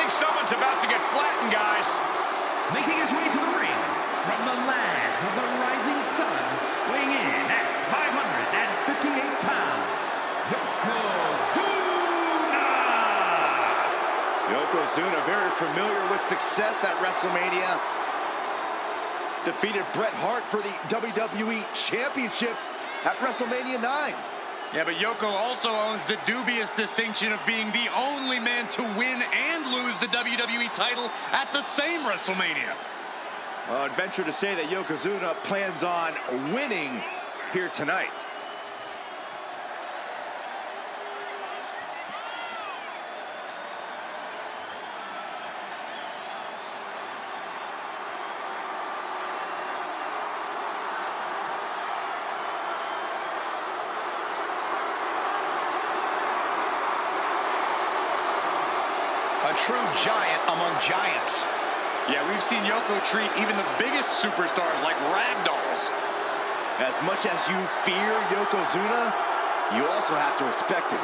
think someone's about to get flattened, guys. Making his way to the ring from the land of the rising sun, weighing in at 558 pounds, Yokozuna, very familiar with success at WrestleMania. Defeated Bret Hart for the WWE Championship at WrestleMania 9. Yeah, but Yoko also owns the dubious distinction of being the only man to win and lose the WWE title at the same WrestleMania. I'd venture to say that Yokozuna plans on winning here tonight. A true giant among giants. Yeah, we've seen Yoko treat even the biggest superstars like ragdolls. As much as you fear Yokozuna, you also have to respect him.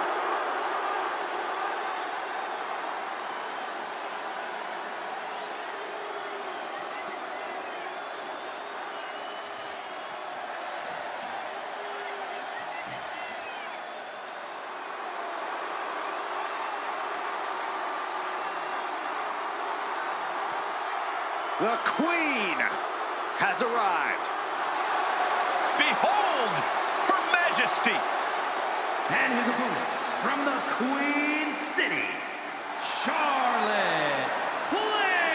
The Queen has arrived. Behold, Her Majesty. and his opponent from the Queen City, Charlotte Flair.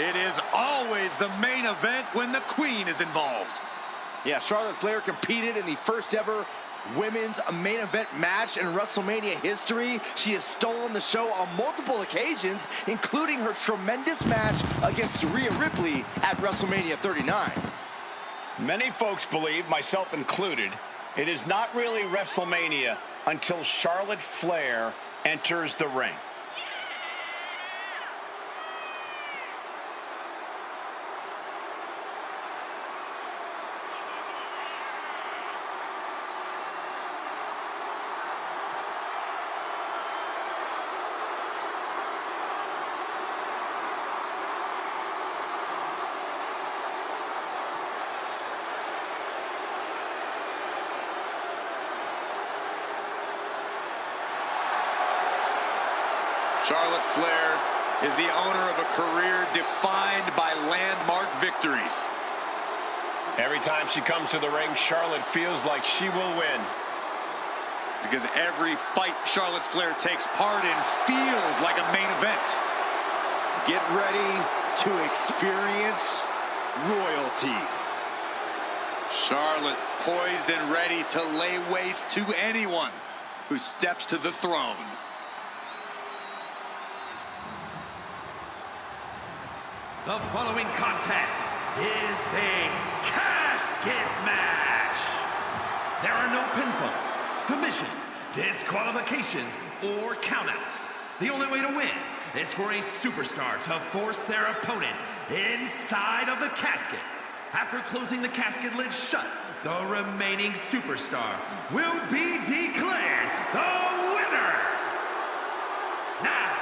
It is always the main event when the Queen is involved. Yeah, Charlotte Flair competed in the first ever women's main event match in WrestleMania history. She has stolen the show on multiple occasions, including her tremendous match against Rhea Ripley at WrestleMania 39. Many folks believe, myself included, it is not really WrestleMania until Charlotte Flair enters the ring. Charlotte Flair is the owner of a career defined by landmark victories. Every time she comes to the ring, Charlotte feels like she will win. Because every fight Charlotte Flair takes part in feels like a main event. Get ready to experience royalty. Charlotte poised and ready to lay waste to anyone who steps to the throne. The following contest is a casket match. There are no pinfalls, submissions, disqualifications, or countouts. The only way to win is for a superstar to force their opponent inside of the casket. After closing the casket lid shut, the remaining superstar will be declared the winner. Now,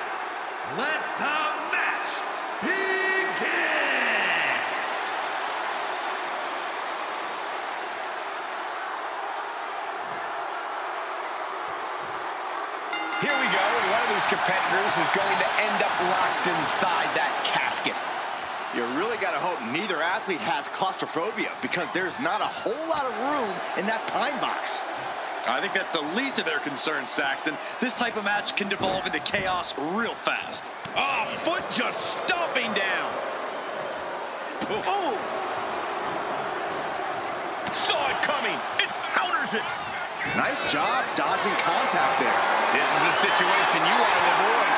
let the match begin. Here we go, and one of these competitors is going to end up locked inside that casket. You really got to hope neither athlete has claustrophobia, because there's not a whole lot of room in that pine box. I think that's the least of their concerns, Saxton. This type of match can devolve into chaos real fast. Oh, foot just stomping down. Oh! Saw it coming. It counters it. Nice job dodging contact there. This is a situation you want to avoid.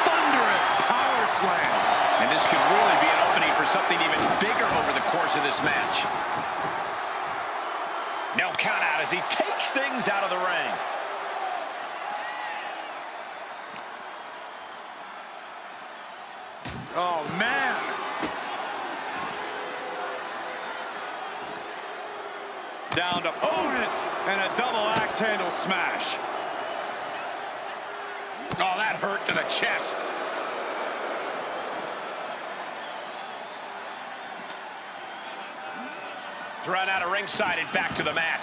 Thunderous power slam. And this could really be an opening for something even bigger over the course of this match. No count out as he takes things out of the ring. Oh, man. Down to opponent and a double axe handle smash. the chest. Thrown out of ringside and back to the mat.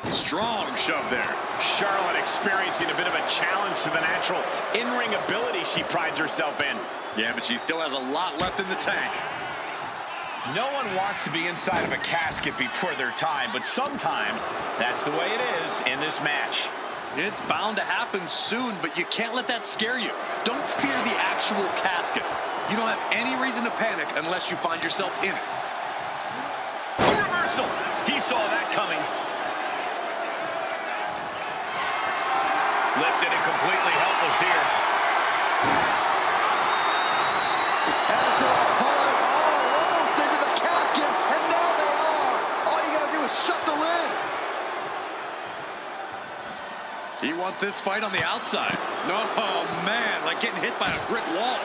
Strong shove there. Charlotte experiencing a bit of a challenge to the natural in-ring ability she prides herself in. Yeah, but she still has a lot left in the tank. No one wants to be inside of a casket before their time, but sometimes that's the way it is in this match. It's bound to happen soon, but you can't let that scare you. Don't fear the actual casket. You don't have any reason to panic unless you find yourself in it. A reversal. He saw that coming. Lifted and completely helpless here. As they're pulling almost into the casket, and now they are. All you gotta do is shut the lid. He wants this fight on the outside. No, man, like getting hit by a brick wall.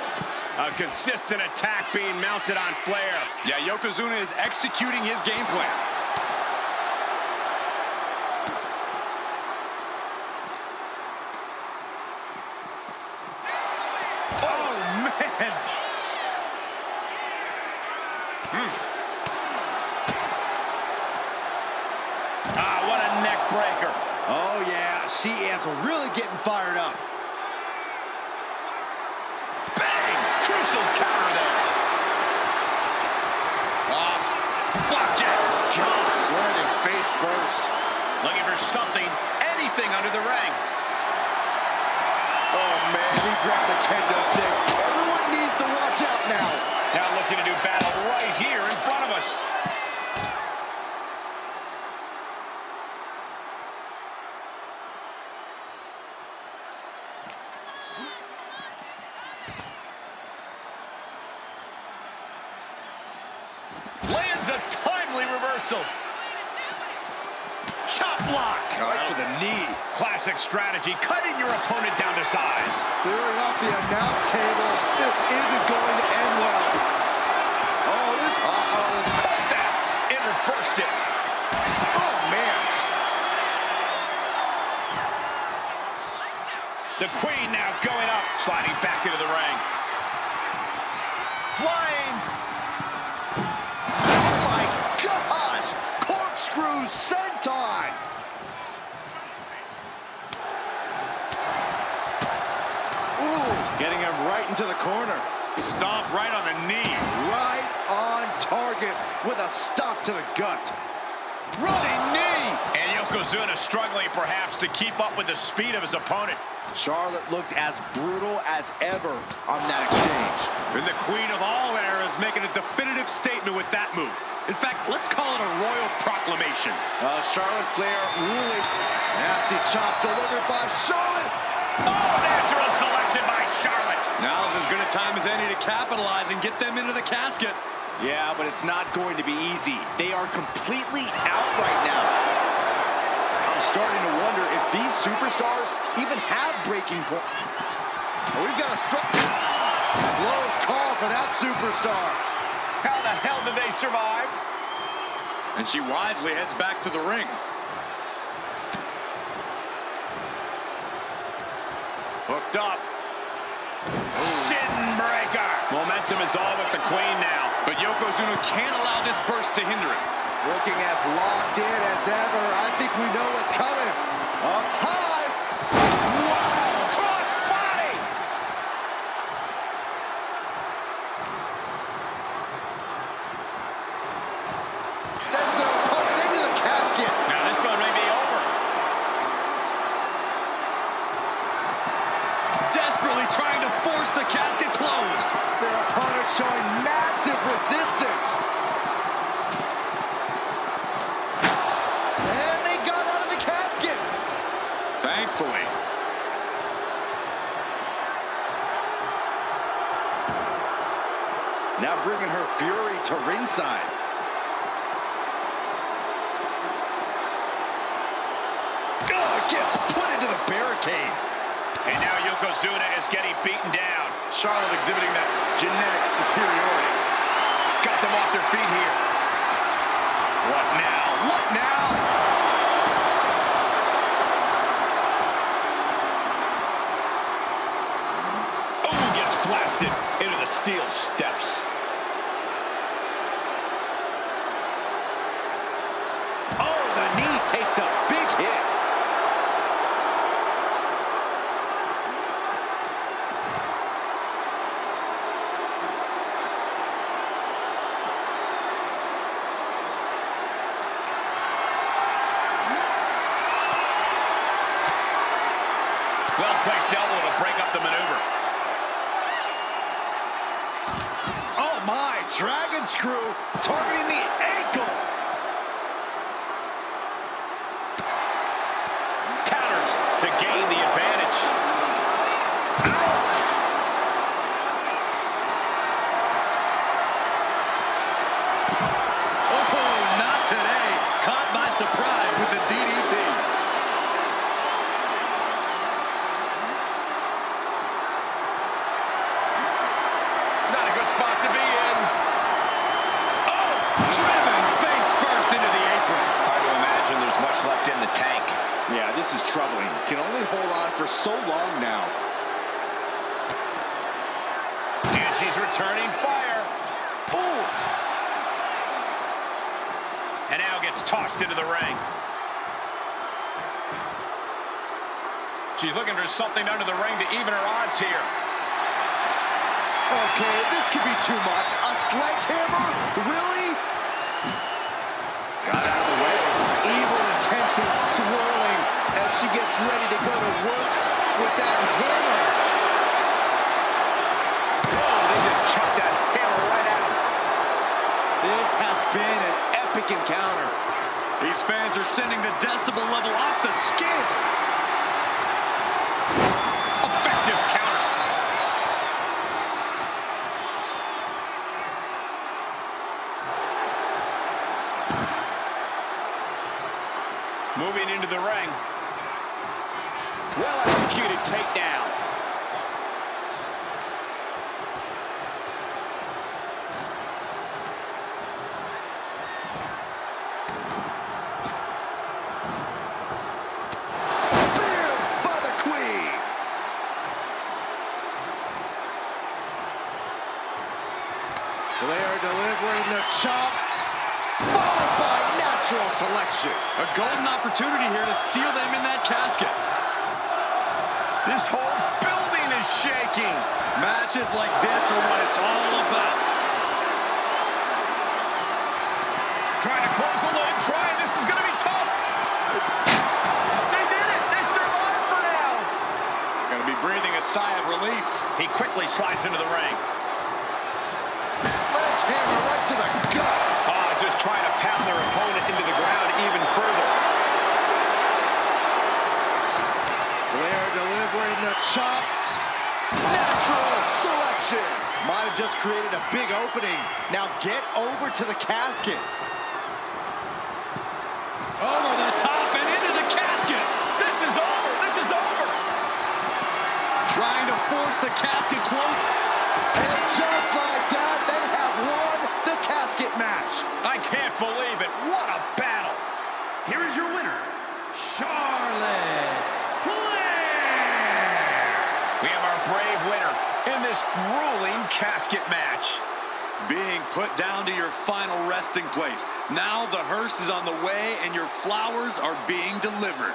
A consistent attack being mounted on Flair. Yeah, Yokozuna is executing his game plan. Oh, man. Ah, what a neck breaker. Oh, yeah, she is really getting fired up. Bang! Crucial counter there. Flapjack. Gosh, landing face first. Looking for something, anything under the ring. Oh, man, he grabbed the kendo stick. Everyone needs to watch out now. Now looking to do battle right here in front of us. Lands a timely reversal. Chop block. Right to the knee. Classic strategy, cutting your opponent down to size. Clearing off the announce table. This isn't going to end well. Oh, this... Caught that and reversed it. Oh, man. The Queen now going up, sliding back into the ring. Flying. Oh, my gosh. Corkscrew senton. Ooh, getting him right into the corner. Stomp right on the knee. Right on target with a stop to the gut. Running knee. And Yokozuna struggling perhaps to keep up with the speed of his opponent. Charlotte looked as brutal as ever on that exchange. And the queen of all eras making a definitive statement with that move. In fact, let's call it a royal proclamation. Charlotte Flair ruling. Nasty chop delivered by Charlotte. Oh, natural selection by Charlotte. Now is as good a time as any to capitalize and get them into the casket. Yeah, but it's not going to be easy. They are completely out right now. I'm starting to wonder if these superstars even have breaking point. We've got a close call for that superstar. How the hell did they survive? And she wisely heads back to the ring. Hooked up. Shin breaker. Momentum is all with the Queen now. But Yokozuna can't allow this burst to hinder him. Looking as locked in as ever. I think we know what's coming. Up high. Wow. Cross body. Sends their opponent into the casket. Now this one may be over. Desperately trying to force the casket closed. Their opponent showing massive resistance. And they got out of the casket. Thankfully. Now bringing her fury to ringside. Gets put into the barricade. And now Yokozuna is getting beaten down. Charlotte exhibiting that genetic superiority. Got them off their feet here. What now? What now? steel steps. Oh, the knee takes a big hit. Well-placed elbow to break up the maneuver. Oh my, dragon screw targeting the ankle. Counters to gain the advantage. Ouch! Oh, not today. Caught by surprise with the DDT. Not a good spot to be in. Oh, driven face first into the apron. Hard to imagine there's much left in the tank. Yeah, this is troubling. Can only hold on for so long now. And she's returning fire. Oof. And now gets tossed into the ring. She's looking for something under the ring to even her odds here. Okay, this could be too much. A sledgehammer? Really? Got out of the way. Evil intentions swirling as she gets ready to go to work with that hammer. Oh, they just chucked that hammer right out. This has been an epic encounter. These fans are sending the decibel level off the skin. Effective counter. Moving into the ring. Well-executed takedown. Spear by the Queen. Flair delivering the chop, followed by natural selection. A golden opportunity here to seal them in that casket. This whole building is shaking. Matches like this are what it's all about. Trying to close the lid. This is going to be tough. They did it. They survived for now. Gonna be breathing a sigh of relief. He quickly slides into the ring. Sledgehammer right to the gut. Just trying to pound their opponent into the ground even further. Flair delivering the chop. Natural selection. Might have just created a big opening. Now get over to the casket. Over the top and into the casket. This is over. This is over. Trying to force the casket close. And just like that, they have won the casket match. I can't believe it. What a battle. Here is your winner, Charlotte Flair. We have our brave winner in this grueling casket match. Being put down to your final resting place. Now the hearse is on the way and your flowers are being delivered.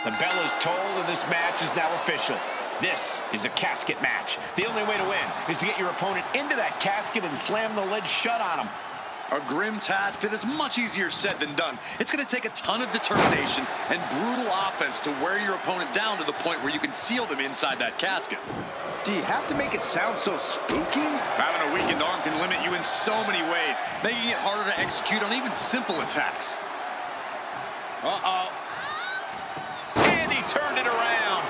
The bell is tolled and this match is now official. This is a casket match. The only way to win is to get your opponent into that casket and slam the lid shut on him. A grim task that is much easier said than done. It's going to take a ton of determination and brutal offense to wear your opponent down to the point where you can seal them inside that casket. Do you have to make it sound so spooky? Having a weakened arm can limit you in so many ways, making it harder to execute on even simple attacks. Uh-oh. And he turned it around.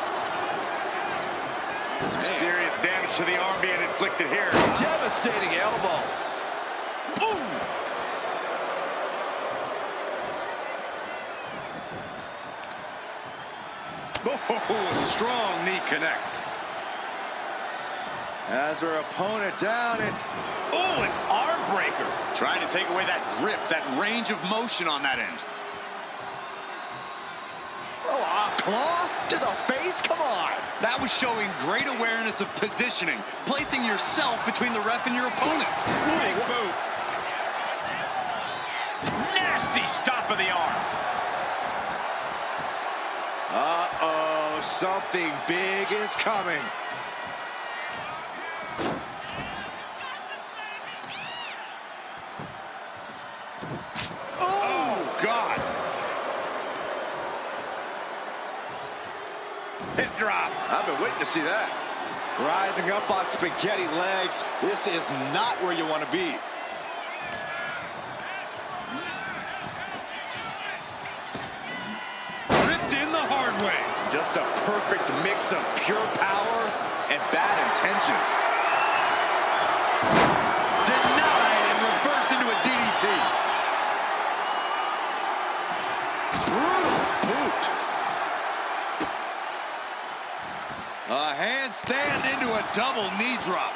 Some serious damage to the arm being inflicted here. Devastating elbow. Boom! Oh, strong knee connects. As her opponent down and... Oh, an arm breaker. Trying to take away that grip, that range of motion on that end. Oh, a claw to the face? Come on. That was showing great awareness of positioning, placing yourself between the ref and your opponent. Big boot. Nasty stop of the arm. Uh-oh, something big is coming. Oh, God. Hip drop. I've been waiting to see that. Rising up on spaghetti legs. This is not where you want to be. Ripped in the hard way. Just a perfect mix of pure power and bad intentions. Denied and reversed into a DDT. Brutal boot. A handstand into a double knee drop.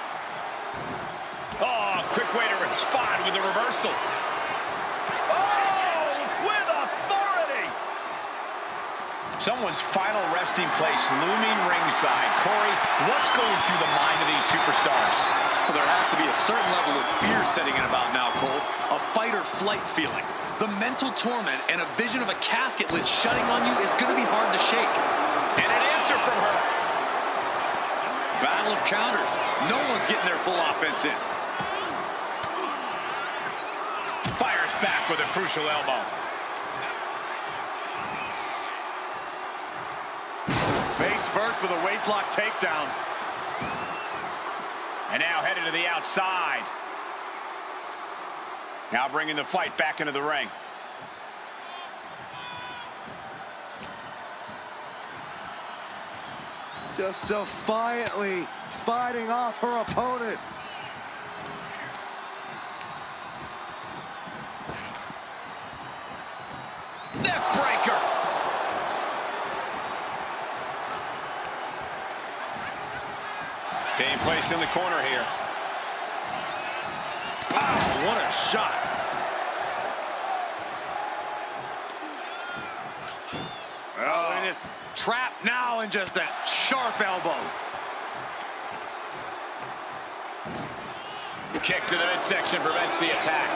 Oh, quick way to respond with the reversal. Oh, with authority. Someone's final resting place looming ringside. Corey, what's going through the mind of these superstars? Well, there has to be a certain level of fear setting in about now, Cole. A fight or flight feeling. The mental torment and a vision of a casket lid shutting on you is going to be hard to shake. And an answer from her. Battle of counters. No one's getting their full offense in. Fires back with a crucial elbow. Face first with a waistlock takedown. And now headed to the outside. Now bringing the fight back into the ring. Just defiantly fighting off her opponent. Neck breaker. Being placed in the corner here. Wow, what a shot. Oh, and it's trapped now in just a sharp elbow. Kick to the midsection prevents the attack.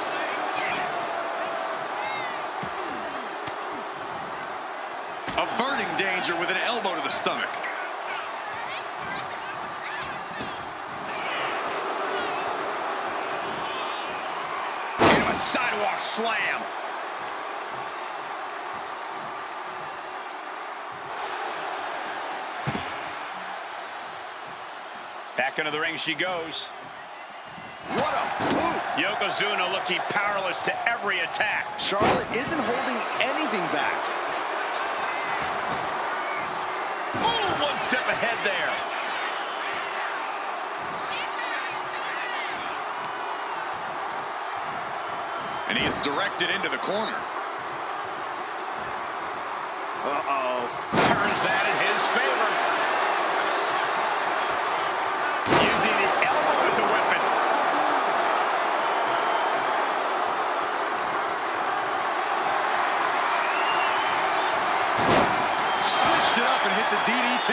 Averting danger with an elbow to the stomach. Into a sidewalk slam. Back into the ring she goes. What a boot. Yokozuna looking powerless to every attack. Charlotte isn't holding anything back. Ooh, one step ahead there. And he is directed into the corner. Uh-oh. Turns that in his favor. Using the elbow as a weapon. Switched it up and hit the DDT.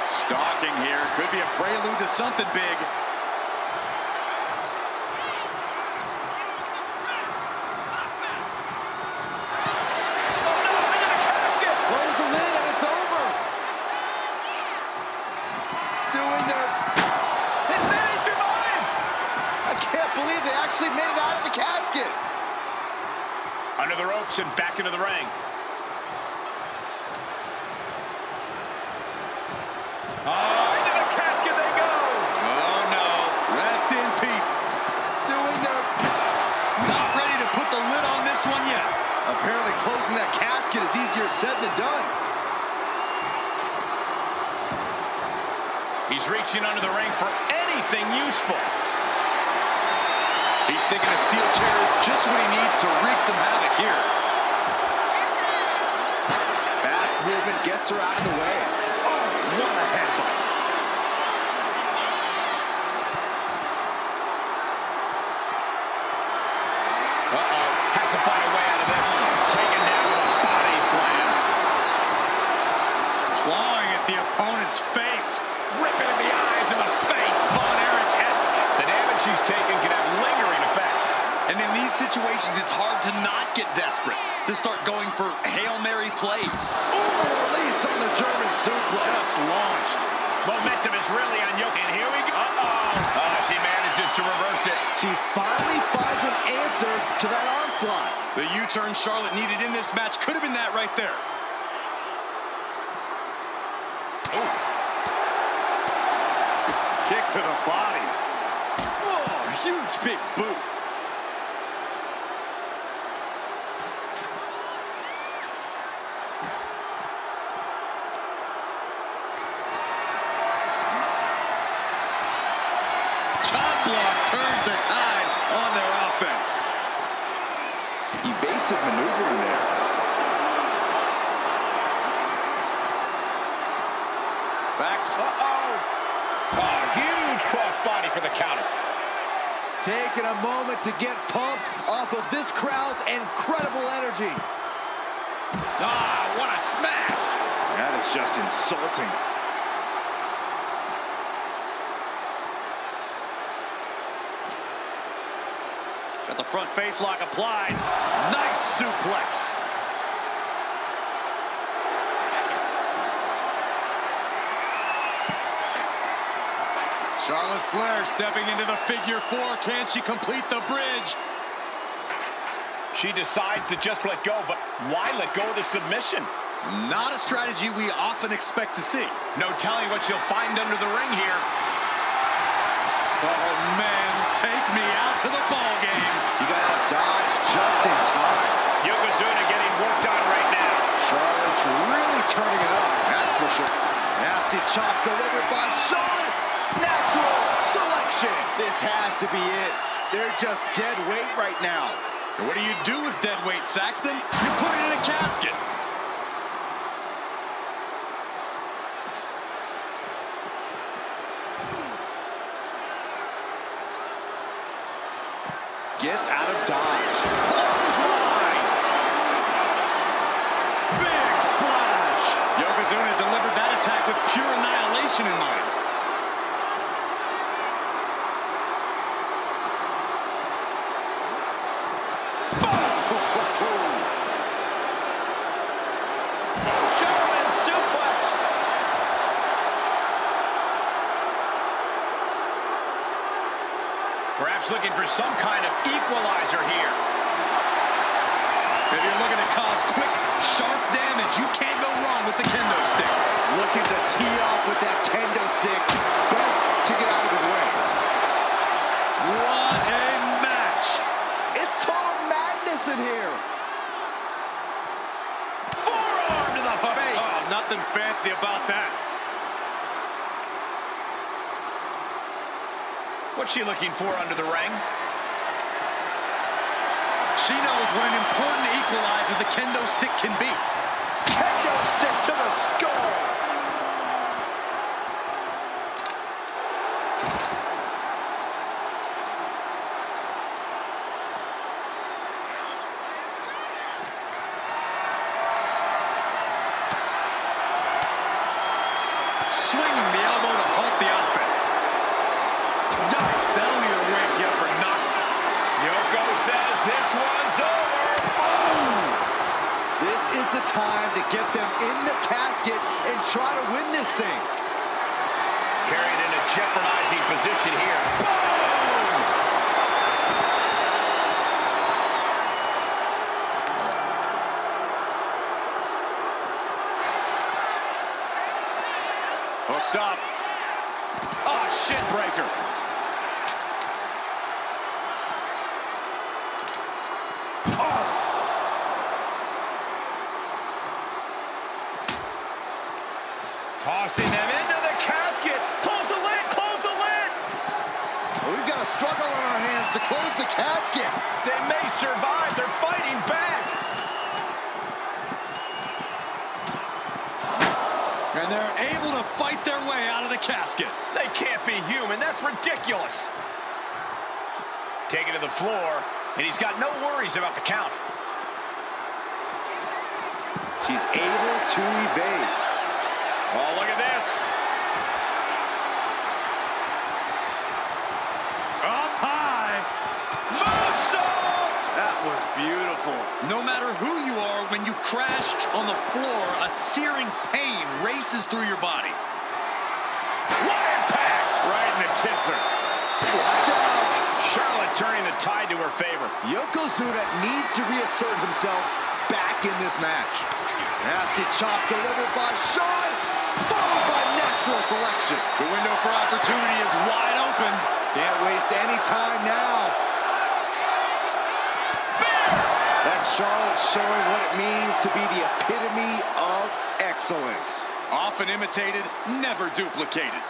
Stalking here. Could be a prelude to something big. steps and back into the ring. Oh, into the casket they go. Oh, no. Rest in peace. Doing their... Not ready to put the lid on this one yet. Apparently closing that casket is easier said than done. He's reaching under the ring for anything useful. He's thinking a steel chair is just what he needs to wreak some havoc here. Fast movement gets her out of the way. Oh, what a headbutt. Uh-oh. Has to find a way out of this. Taken down with a body slam. Clawing at the opponent's face. Ripping at the eyes in the face. Von Erich-esque. The damage she's taken can have lingering effects. And in these situations, it's hard to not get desperate, to start going for Hail Mary plays. Oh, release on the German suplex. Just launched. Momentum is really on Yoke. And here we go. Uh-oh. Oh, she manages to reverse it. She finally finds an answer to that onslaught. The U-turn Charlotte needed in this match could have been that right there. Oh. Kick to the body. Oh, huge big boot. Chop block turns the tide on their offense. Evasive maneuvering there. Backs. Oh, huge crossbody for the counter. Taking a moment to get pumped off of this crowd's incredible energy. Ah, what a smash. That is just insulting. Got the front face lock applied. Nice suplex. Charlotte Flair stepping into the figure four. Can she complete the bridge? She decides to just let go, but why let go of the submission? Not a strategy we often expect to see. No telling what she'll find under the ring here. Oh, man, take me out to the ball game. You gotta dodge just in time. Yokozuna getting worked on right now. Charlotte's really turning it up, that's for sure. Nasty chop delivered by Charlotte. Natural selection. This has to be it. They're just dead weight right now. And what do you do with dead weight, Saxton? You put it in a casket. Gets out of dodge. Clothesline. Big splash. Yokozuna delivered that attack with pure annihilation in mind. German suplex. Perhaps looking for some kind of equalizer here. If you're looking to cause quick, sharp damage, you can't go wrong with the kendo stick. Looking to tee off with that kendo stick. Best to get out of his way. What a match. It's total madness in here. Forearm to the face. Oh, nothing fancy about that. What's she looking for under the ring? She knows what an important equalizer the kendo stick can be. Kendo stick to the skull. Swinging the elbow to halt the offense. Yikes, that'll either wake you up or not. Yoko says this one's over. Oh! This is the time to get them in the casket and try to win this thing. Carried in a jeopardizing position here. Boom! Oh! Tossing them into the casket. Close the lid, close the lid. Well, we've got a struggle on our hands to close the casket. They may survive. They're fighting back. And they're able to fight their way out of the casket. They can't be human. That's ridiculous. Taken to the floor, and he's got no worries about the count. She's able to evade. Oh, look at this. Up high. Moonsault! That was beautiful. No matter who you are, when you crash on the floor, a searing pain races through your body. What impact! Right in the kisser. Watch out. Charlotte turning the tide to her favor. Yokozuna needs to reassert himself back in this match. Nasty chop delivered by Shawn, followed by natural selection. The window for opportunity is wide open. Can't waste any time now. That's Charlotte showing what it means to be the epitome of excellence. Often imitated, never duplicated.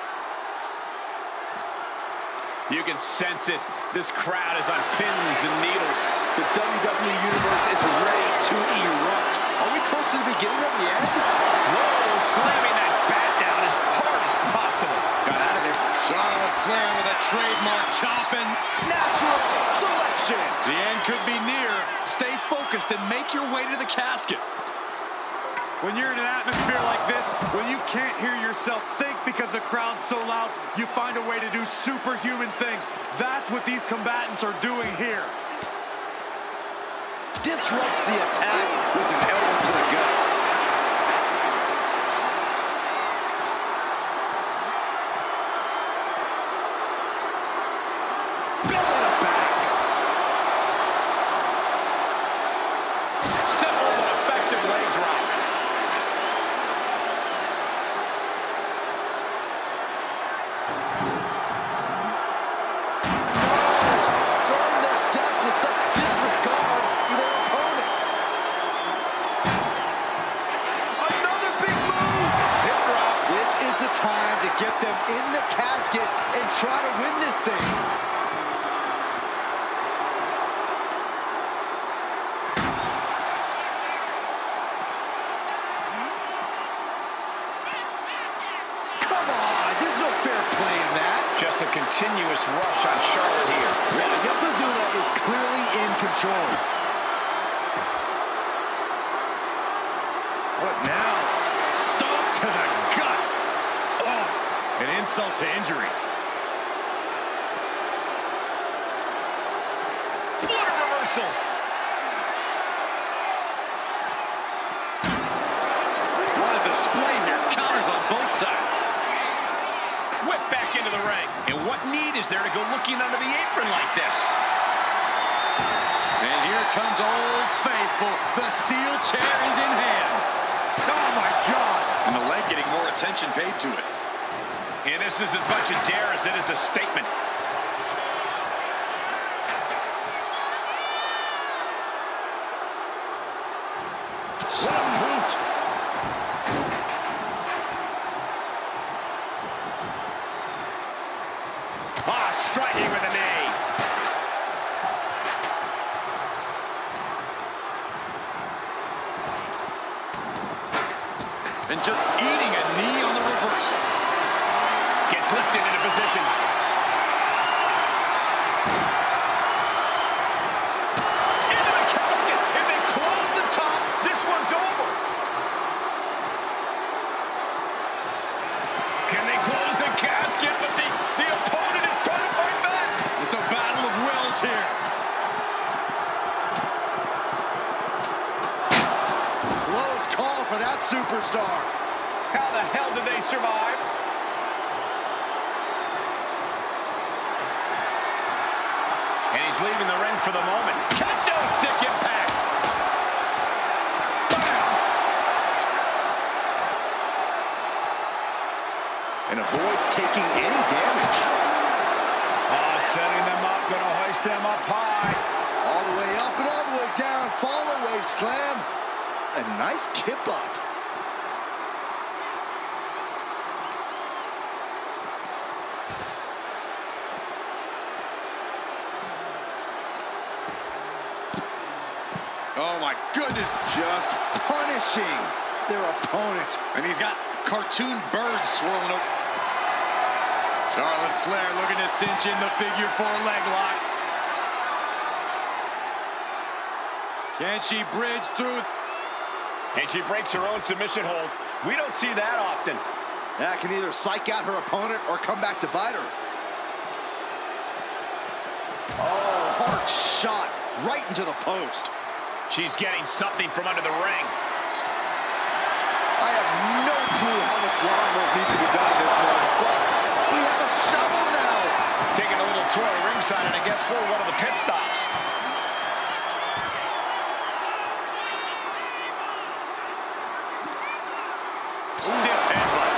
You can sense it. This crowd is on pins and needles. The WWE Universe is ready to erupt. Are we close to the beginning of the end? Whoa, slamming that bat down as hard as possible. Got out of there. Charlotte Flair with a trademark chopping. Natural selection. The end could be near. Stay focused and make your way to the casket. When you're in an atmosphere like this, when you can't hear yourself think because the crowd's so loud, you find a way to do superhuman things. That's what these combatants are doing here. Disrupts the attack with an elbow to the gut. Belly to back. Simple but effective leg drop. Throwing their steps with such disregard for their opponent. Another big move. Hip drop. This is the time to get them in the casket and try to win this thing. Come on, there's no fair play in that. Just a continuous rush on Charlotte here. Yeah, Yokozuna is clearly in control. What now? Stomp to the guts. Oh, an insult to injury. What a reversal. What a display here. Counters on both sides. Whip back into the ring. And what need is there to go looking under the apron like this? And here comes Old Faithful. The steel chair is in hand. Oh, my God. And the leg getting more attention paid to it. And this is as much a dare as it is a statement. What a boot. Striking with a knee. And just eating a knee on the reversal. Gets lifted into position. Into the casket. If they close the top, this one's over. Can they close the casket? But the opponent is trying to fight back. It's a battle of wills here. Close call for that superstar. How the hell did they survive? And he's leaving the ring for the moment. Kendo stick impact. Bam! And avoids taking any damage. Oh, setting them up, gonna hoist them up high. All the way up and all the way down. A nice kip up. Oh my goodness. Just punishing their opponent. And he's got cartoon birds swirling over. Charlotte Flair looking to cinch in the figure 4 leg lock. Can she bridge through? And she breaks her own submission hold. We don't see that often. That can either psych out her opponent or come back to bite her. Oh, hard shot right into the post. She's getting something from under the ring. I have no clue how this lawnmower needs to be done in this one, but we have a shovel now. Taking a little tour of ringside, and I guess we're one of the pit stops. Stiff headbutt.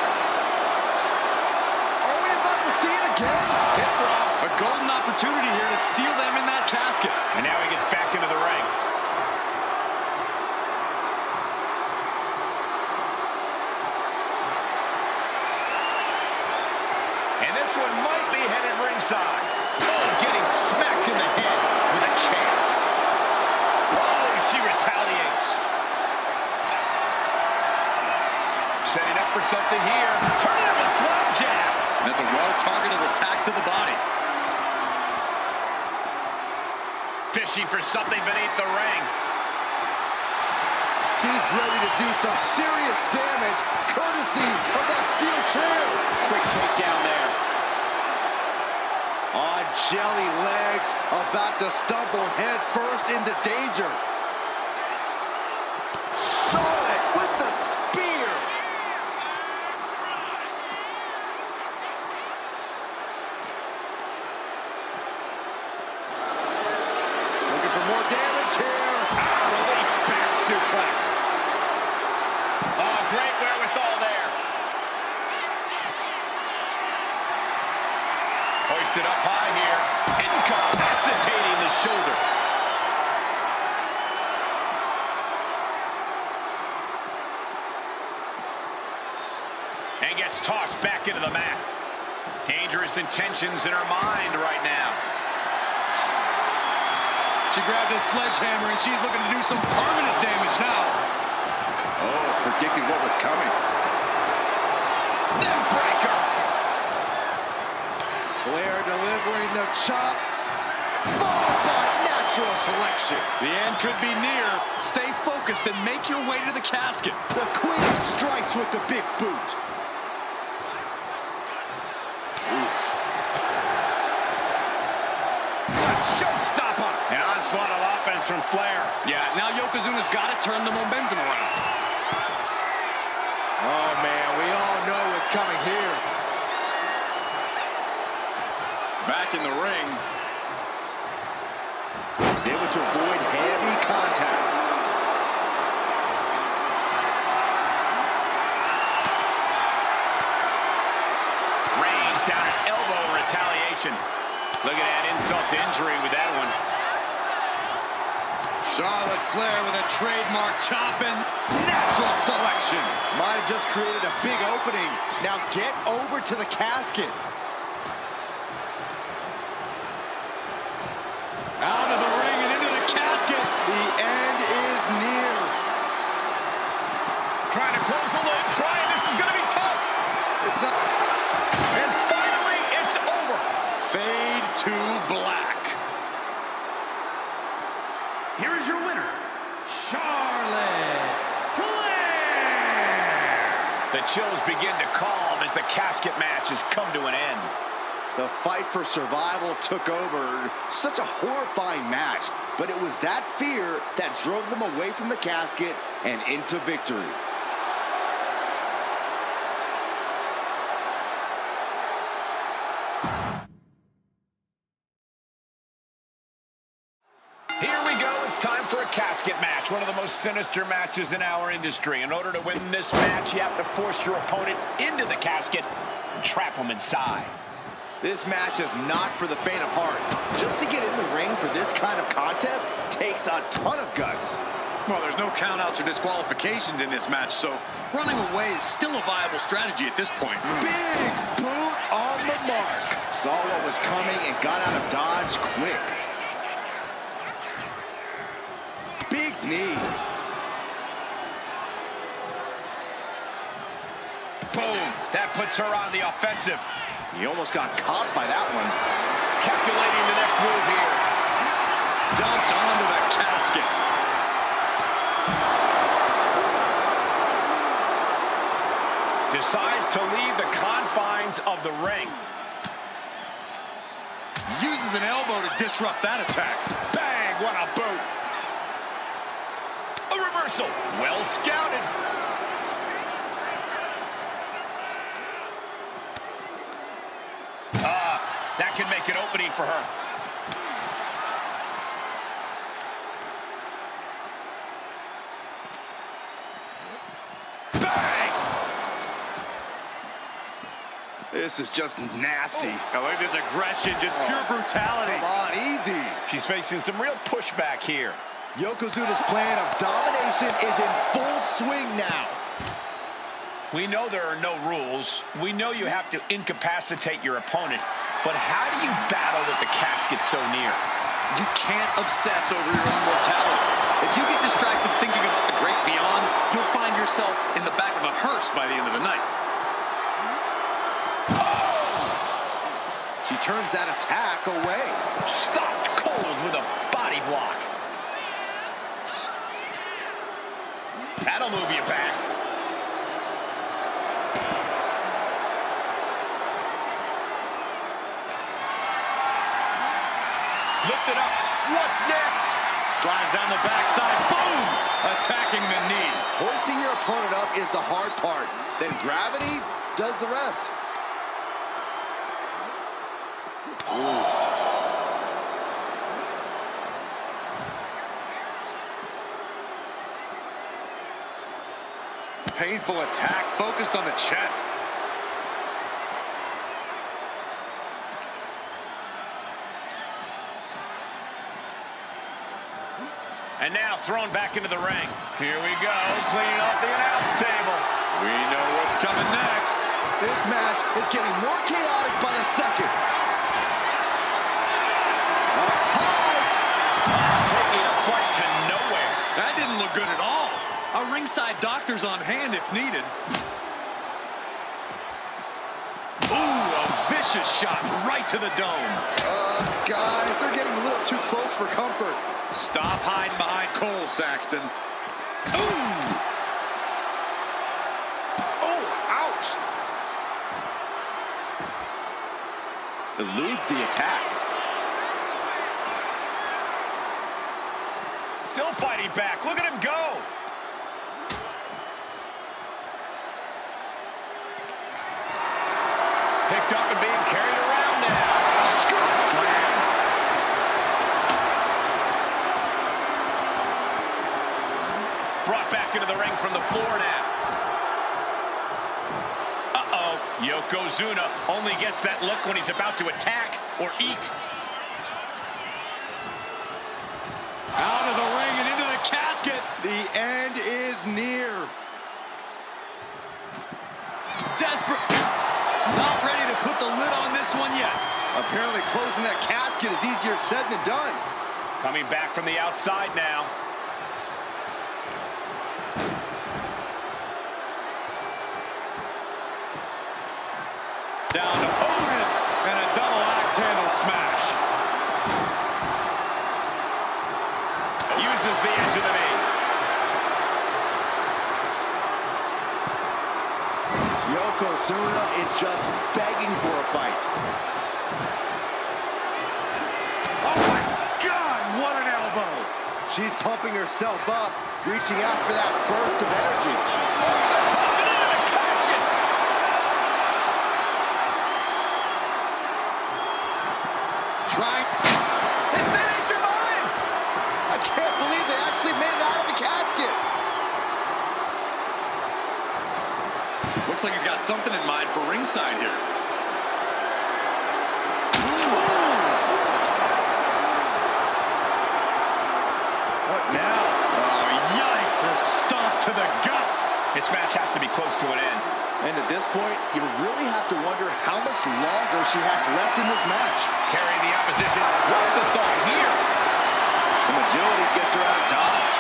Are we about to see it again? Hit Rob. A golden opportunity here to seal them in that casket. And now he gets back into the ring. And this one might be headed ringside. Oh, getting smacked in the head with a chair. Oh, she retaliates. Setting up for something here. Turning up a flap jab. That's a well-targeted attack to the body. Fishing for something beneath the ring. She's ready to do some serious damage, courtesy of that steel chair. Quick takedown there. On jelly legs, about to stumble head first into danger. Charlotte with the spear. Looking for more damage here. Release back suplex. Oh, great wherewithal there. Hoisted up high here. Incapacitating the shoulder. And gets tossed back into the mat. Dangerous intentions in her mind right now. She grabbed a sledgehammer and she's looking to do some permanent damage now. Oh, predicted what was coming. Neck breaker. Flair delivering the chop. Followed by natural selection. The end could be near. Stay focused and make your way to the casket. The Queen strikes with the big boot. Oof. A showstopper. An onslaught of offense from Flair. Yeah, now Yokozuna's got to turn the momentum around. Oh, man, we all know what's coming here. Back in the ring. He's able to avoid heavy contact. Range down an elbow retaliation. Look at that insult to injury with that one. Charlotte Flair with a trademark chop and natural selection. Might have just created a big opening. Now get over to the casket. Out of the ring and into the casket. The end is near. Trying to close the lid. Trying. This is going to be tough. It's not. And finally, it's over. Fade to black. Here is your winner, Charlotte Flair. The chills begin to calm as the casket match has come to an end. The fight for survival took over. Such a horrifying match, but it was that fear that drove them away from the casket and into victory. Here we go. It's time for a casket match, one of the most sinister matches in our industry. In order to win this match, you have to force your opponent into the casket and trap them inside. This match is not for the faint of heart. Just to get in the ring for this kind of contest takes a ton of guts. Well, there's no countouts or disqualifications in this match, so running away is still a viable strategy at this point. Big boot on the mark. Saw what was coming and got out of dodge quick. Big knee. Boom. That puts her on the offensive. He almost got caught by that one. Calculating the next move here. Dumped onto the casket. Decides to leave the confines of the ring. Uses an elbow to disrupt that attack. Bang, what a boot. A reversal. Well scouted. That can make an opening for her. Bang! This is just nasty. I like this aggression, just pure brutality. Come on, easy. She's facing some real pushback here. Yokozuna's plan of domination is in full swing now. We know there are no rules. We know you have to incapacitate your opponent. But how do you battle with the casket so near? You can't obsess over your own mortality. If you get distracted thinking about the great beyond, you'll find yourself in the back of a hearse by the end of the night. She turns that attack away. Stopped cold with a body block. That'll move you back. Lift it up. What's next? Slides down the backside. Boom! Attacking the knee. Hoisting your opponent up is the hard part. Then gravity does the rest. Painful attack focused on the chest. And now thrown back into the ring. Here we go, cleaning off the announce table. We know what's coming next. This match is getting more chaotic by the second. Taking a fight to nowhere. That didn't look good at all. A ringside doctor's on hand if needed. Ooh, a vicious shot right to the dome. Guys, they're getting a little too close for comfort. Stop hiding behind Cole, Saxton. Ooh! Oh, ouch! Eludes the attack. Still fighting back. Look at him go. Picked up and being carried around now. Scoop slam. Brought back into the ring from the floor now. Uh-oh. Yokozuna only gets that look when he's about to attack or eat. Out of the ring and into the casket. The end is near. Desperate. Not ready to put the lid on this one yet. Apparently closing that casket is easier said than done. Coming back from the outside now. Down to Otis and a double axe handle smash. Uses the edge of the knee. Yokozuna is just begging for a fight. Oh my God, what an elbow. She's pumping herself up, reaching out for that burst of energy. Top it into the casket. Trying. And then he survives! I can't believe they actually made it out of the casket. Looks like he's got something in mind for ringside here. What now? Oh, Massive stomp to the guts. This match has to be close to an end. And at this point, you really have to wonder how much longer she has left in this match. Carrying the opposition. What's the thought here? Some agility gets her out of dodge.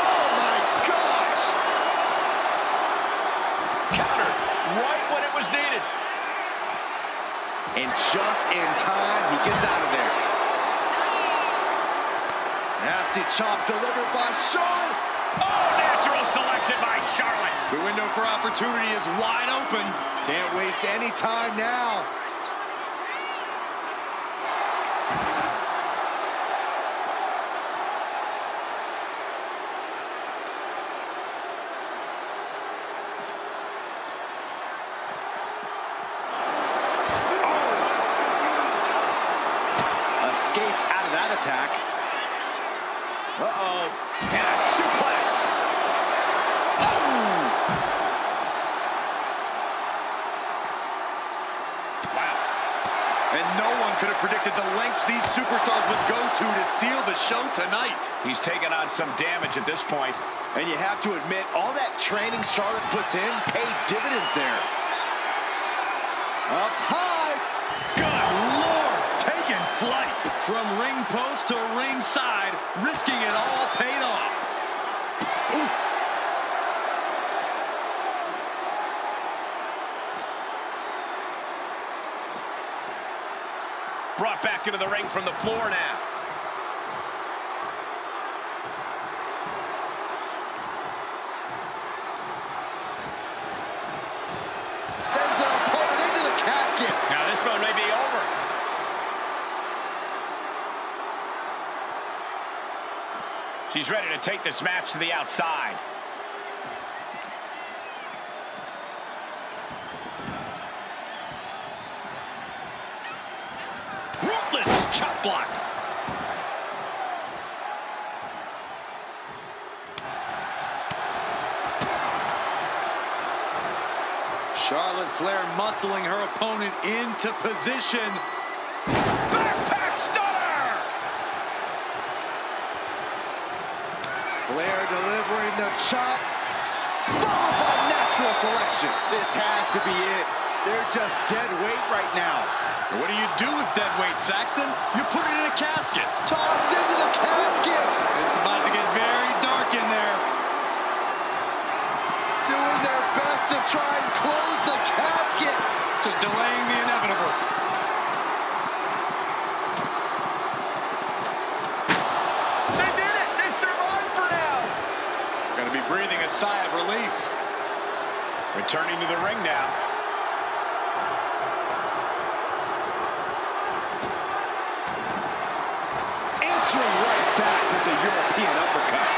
Oh my gosh! Counter right when it was needed. And just in time, he gets out of there. Nasty chop delivered by Charlotte. Oh, natural selection by Charlotte. The window for opportunity is wide open. Can't waste any time now. Escapes out of that attack. Uh-oh. And a suplex. Oh. Wow. And no one could have predicted the lengths these superstars would go to steal the show tonight. He's taken on some damage at this point. And you have to admit, all that training Charlotte puts in paid dividends there. Up high. Good Lord, taking flight. From ring post to ringside, risking it all paid off. Oof. Brought back into the ring from the floor now. Sends their opponent into the casket. Now this one may be over. She's ready to take this match to the outside. Ruthless chop block. Charlotte Flair muscling her opponent into position. Backpack stunner! Flair delivering the chop. Followed by natural selection. This has to be it. They're just dead weight right now. What do you do with dead weight, Saxton? You put it in a casket. Tossed into the casket. It's about to get very dark in there. Doing their best to try and close the casket. Just delaying the inevitable. They did it! They survived for now! Gonna be breathing a sigh of relief. Returning to the ring now. Answering right back with a European uppercut.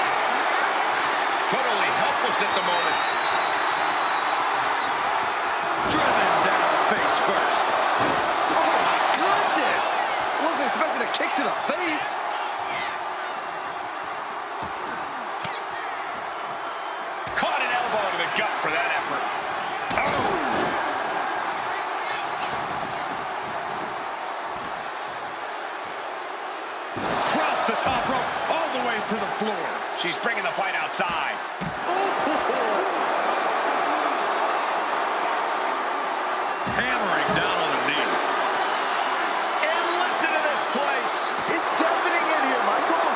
Totally helpless at the moment. Driven down face first. Oh my goodness! Wasn't expecting a kick to the face. Caught an elbow to the gut for that effort. Cross the top rope all the way to the floor. She's bringing the fight outside. Hammering down on the knee. And listen to this place. It's deafening in here, Michael.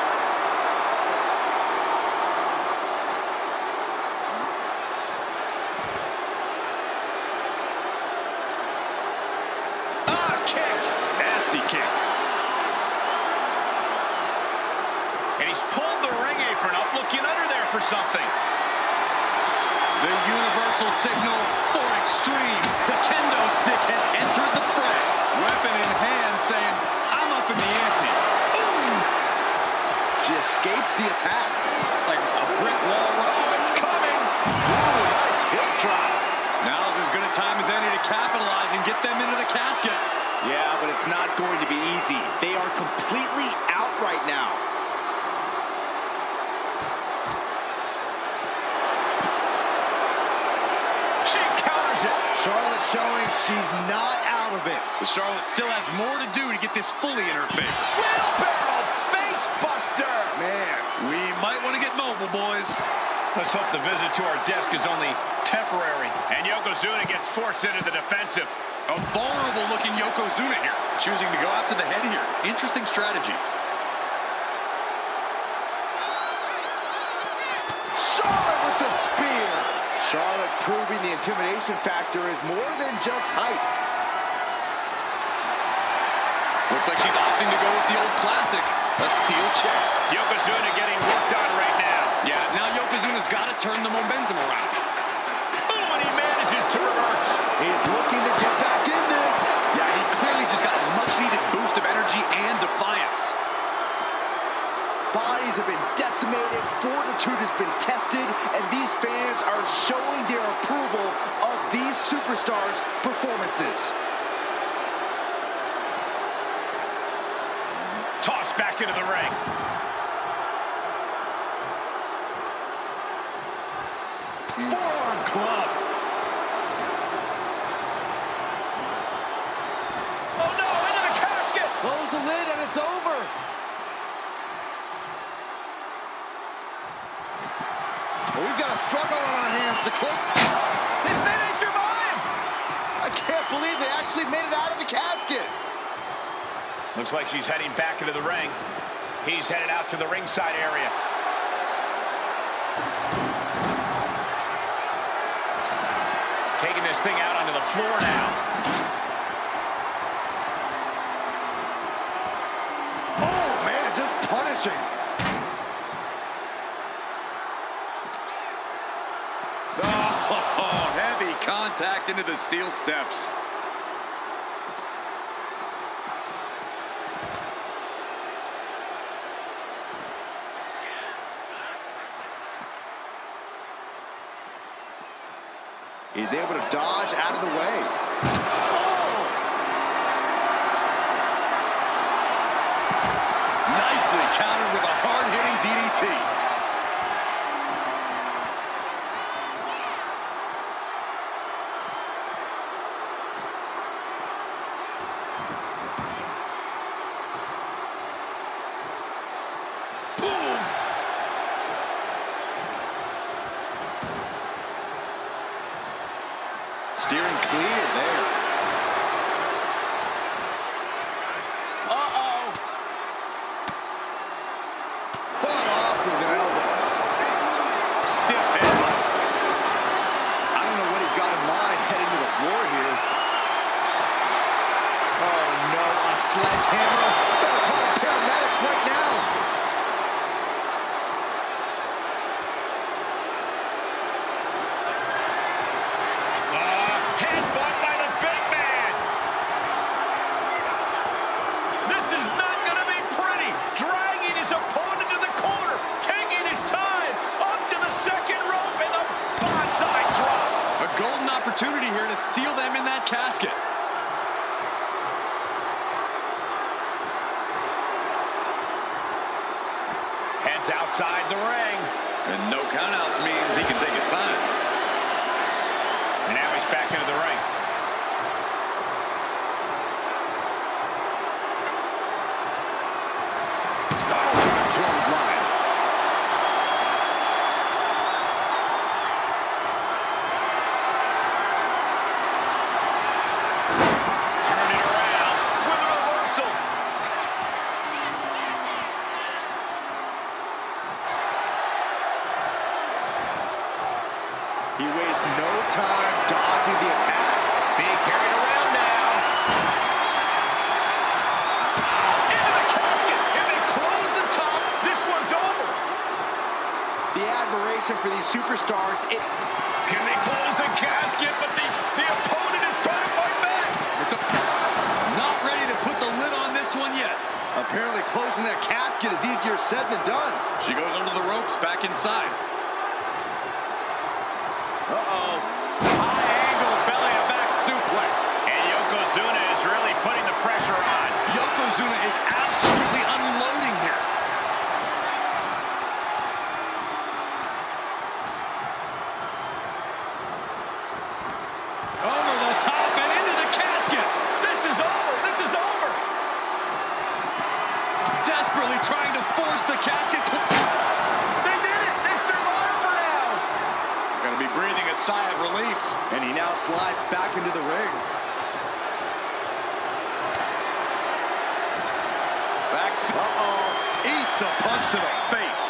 Kick. Nasty kick. And he's pulled the ring apron up, looking under there for something. The universal signal for extreme. The kendo stick has entered the fray. Weapon in hand saying, I'm up in the ante. Ooh. She escapes the attack. Like a brick wall run. Oh, it's coming. Ooh, nice hip drop. Now's as good a time as any to capitalize and get them into the casket. Yeah, but it's not going to be easy. They are completely out right now. She counters it. Charlotte showing she's not out of it. But Charlotte still has more to do to get this fully in her favor. Wheelbarrow face buster. Let's hope the visit to our desk is only temporary. And Yokozuna gets forced into the defensive. A vulnerable-looking Yokozuna here, choosing to go after the head here. Interesting strategy. Charlotte with the spear. Charlotte proving the intimidation factor is more than just height. Looks like she's opting to go with the old classic, a steel chair. Yokozuna getting worked on right now. Yeah, now Yokozuna's got to turn the momentum around. Oh, and he manages to reverse. He's looking to get back in this. Yeah, he clearly just got a much-needed boost of energy and defiance. Bodies have been decimated, fortitude has been tested, and these fans are showing their approval of these superstars' performances. Tossed back into the ring. Forearm club. Oh no, into the casket. Close the lid and it's over. Well, we've got a struggle on our hands to close. They survive. I can't believe they actually made it out of the casket. Looks like she's heading back into the ring. He's headed out to the ringside area. Taking this thing out onto the floor now. Oh, man, just punishing. Oh, heavy contact into the steel steps. He's able to dodge out of the way. Oh! Nicely countered with a hard-hitting DDT. Steering clear there. Uh-oh. Fought off with an elbow. Stiff head. I don't know what he's got in mind heading to the floor here. Oh, no, a sledgehammer. Better call the paramedics right now. Headbutt by the big man. This is not going to be pretty. Dragging his opponent to the corner. Taking his time. Up to the second rope and the bonsai drop. A golden opportunity here to seal them in that casket. Heads outside the ring. And no countouts means he can take his time. And now he's back into the ring. Clothesline. Turn it around with a reversal. He wastes no time dodging the attack. Being carried around now. Into the casket. If they close the top, this one's over. The admiration for these superstars, Can they close the casket? But the opponent is trying to fight back. Not ready to put the lid on this one yet. apparently closing that casket is easier said than done. She goes under the ropes, back inside. Uh-oh. High angle belly-to-back suplex. And Yokozuna is really putting the pressure on. Yokozuna is absolutely unloading here. Over the top and into the casket. This is over. This is over. Desperately trying to force the casket. They did it. They survived for now. sigh of relief. And he now slides back into the ring. Eats a punch to the face.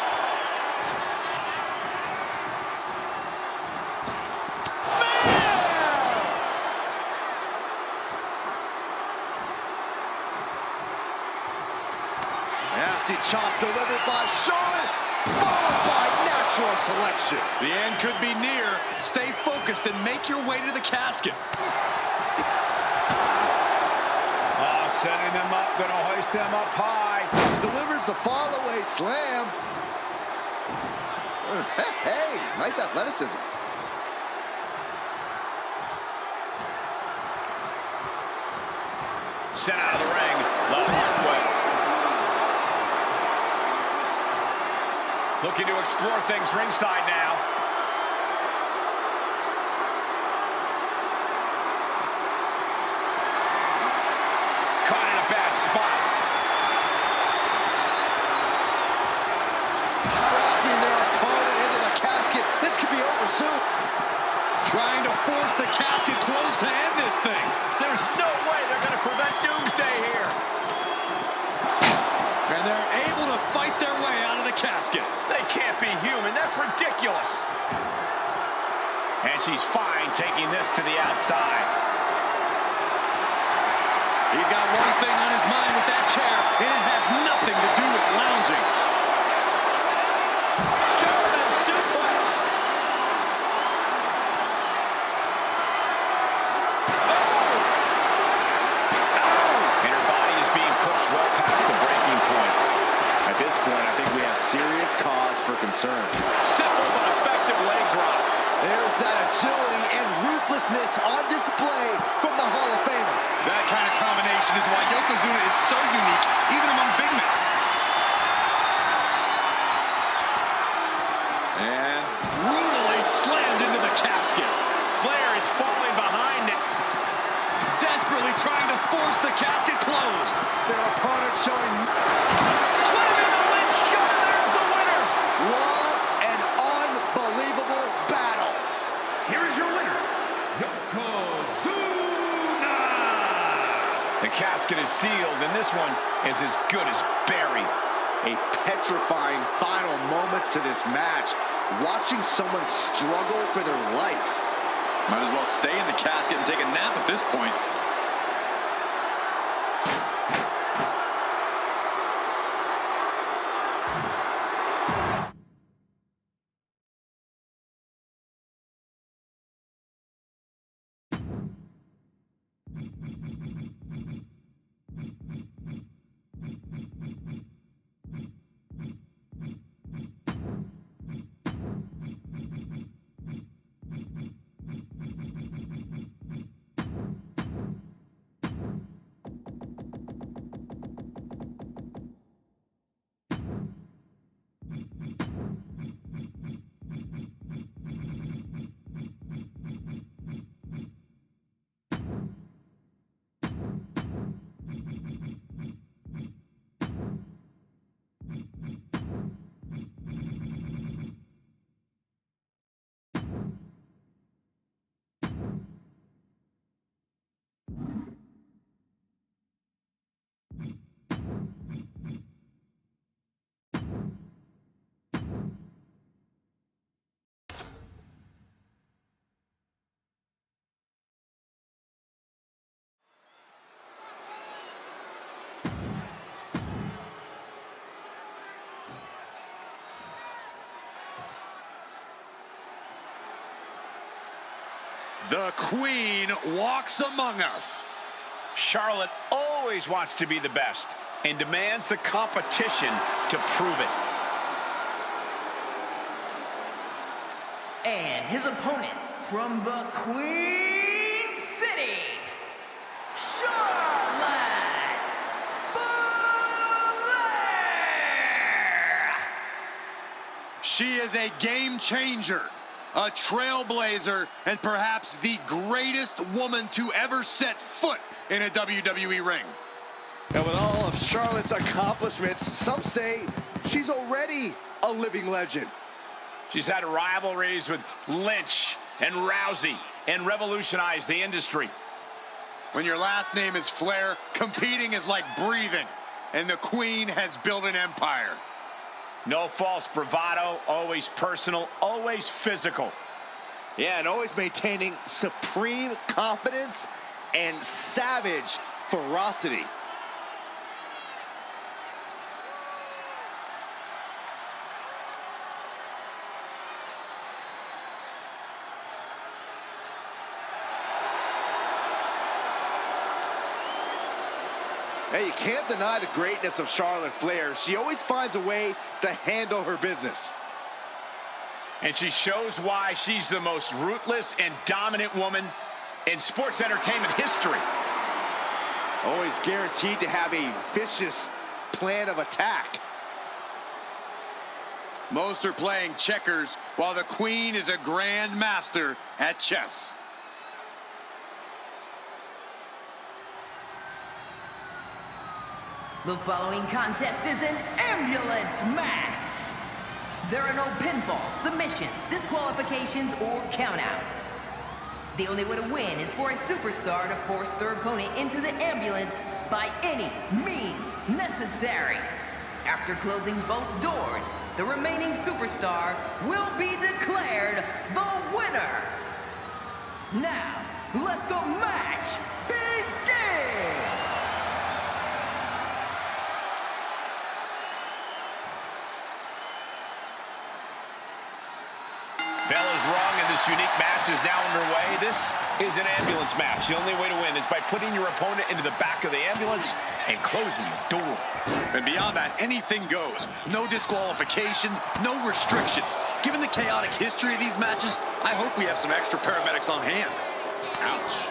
Nasty chop delivered by Charlotte, followed by natural selection. The end could be near. Stay focused and make your way to the casket. Setting them up, gonna hoist them up high. Delivers the fall-away slam. Hey, nice athleticism. Sent out of the ring, the hard way. Looking to explore things ringside now. Caught in a bad spot. Dropping their opponent into the casket. This could be over soon. Trying to force the casket closed to end this thing. There's no way they're going to prevent doomsday here. And they're able to fight their way out of the casket. They can't be human. That's ridiculous. And she's fine taking this to the outside. He's got one thing on his mind with that chair, and it has nothing to do with lounging. German suplex. And her body is being pushed well past the breaking point. At this point, I think we have serious cause for concern. Simple but effective leg drop. There's that agility and ruthlessness on display from the Hall of Famer. That kind of combination is why Yokozuna is so unique, even among big men. And brutally slammed into the casket. Flair is falling behind it. Desperately trying to force the casket closed. Their opponent showing Slamming the lid shut. There's the winner. what an unbelievable battle. Here is your winner, Yokozuna! The casket is sealed, and this one is as good as buried. A petrifying final moments to this match. Watching someone struggle for their life. Might as well stay in the casket and take a nap at this point. The Queen walks among us. Charlotte always wants to be the best and demands the competition to prove it. And his opponent from the Queen City, Charlotte Flair! She is a game changer, a trailblazer, and perhaps the greatest woman to ever set foot in a WWE ring. And with all of Charlotte's accomplishments, some say she's already a living legend. She's had rivalries with Lynch, and Rousey and revolutionized the industry. When your last name is Flair, competing is like breathing, and the Queen has built an empire. No false bravado, always personal, always physical. Yeah, and always maintaining supreme confidence and savage ferocity. Hey, you can't deny the greatness of Charlotte Flair. She always finds a way to handle her business. And she shows why she's the most ruthless and dominant woman in sports entertainment history. Always guaranteed to have a vicious plan of attack. Most are playing checkers, while the Queen is a grand master at chess. The following contest is an ambulance match. There are no pinfalls, submissions, disqualifications, or countouts. The only way to win is for a superstar to force their opponent into the ambulance by any means necessary. After closing both doors, the remaining superstar will be declared the winner. Now, let the match begin! Bell is wrong, and this unique match is now underway. This is an ambulance match. The only way to win is by putting your opponent into the back of the ambulance and closing the door. And beyond that, anything goes. No disqualifications, no restrictions. Given the chaotic history of these matches, I hope we have some extra paramedics on hand. Ouch.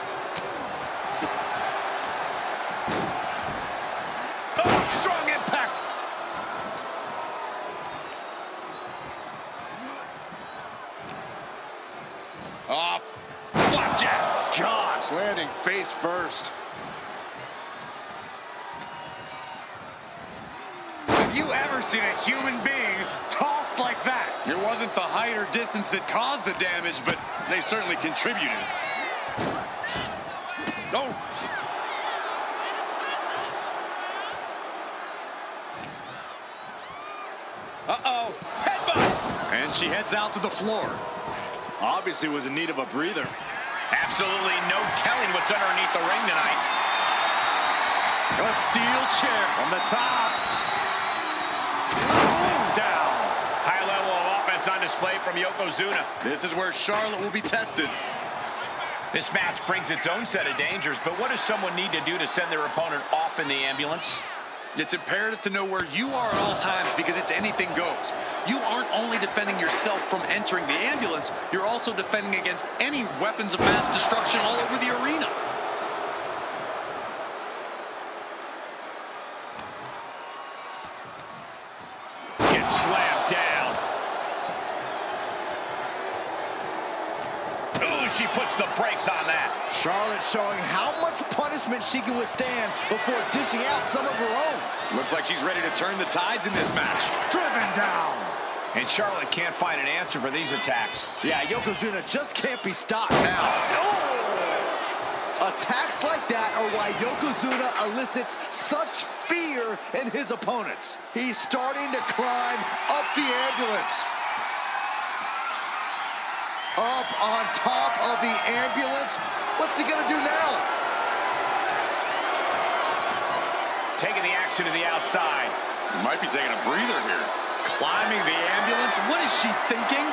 Oh, strong impact! Oh, flapjack! Gosh, landing face first. Have you ever seen a human being tossed like that? It wasn't the height or distance that caused the damage, but they certainly contributed. Oh! Uh-oh, headbutt! And she heads out to the floor. Obviously was in need of a breather. Absolutely no telling what's underneath the ring tonight. A steel chair on the top. Down. High level of offense on display from Yokozuna. This is where Charlotte will be tested. This match brings its own set of dangers, but what does someone need to do to send their opponent off in the ambulance? It's imperative to know where you are at all times because it's anything goes. You aren't only defending yourself from entering the ambulance, you're also defending against any weapons of mass destruction all over the arena. Gets slammed down. Ooh, she puts the brakes on that. Charlotte showing how much punishment she can withstand before dishing out some of her own. Looks like she's ready to turn the tides in this match. Driven down. And Charlotte can't find an answer for these attacks. Yeah, Yokozuna just can't be stopped now. Oh! Attacks like that are why Yokozuna elicits such fear in his opponents. He's starting to climb up the ambulance. Up on top of the ambulance. What's he gonna do now? Taking the action to the outside. Might be taking a breather here. Climbing the ambulance? What is she thinking?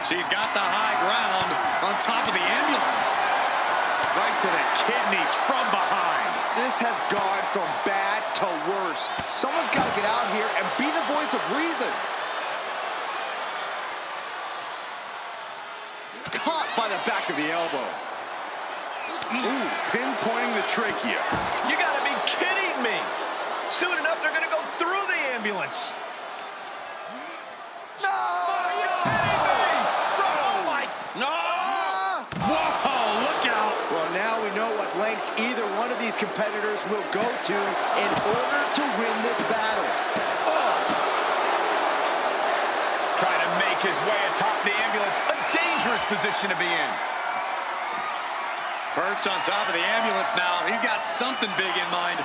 She's got the high ground on top of the ambulance. Right to the kidneys from behind. This has gone from bad to worse. Someone's got to get out here and be the voice of reason. Caught by the back of the elbow. Ooh, pinpointing the trachea. You gotta be kidding me. Soon enough, they're gonna go through the ambulance. No! Are you kidding me? Oh my, no! Whoa, look out. Well, now we know what lengths either one of these competitors will go to in order to win this battle. Oh! Trying to make his way atop the ambulance. A dangerous position to be in. Perched on top of the ambulance now. He's got something big in mind.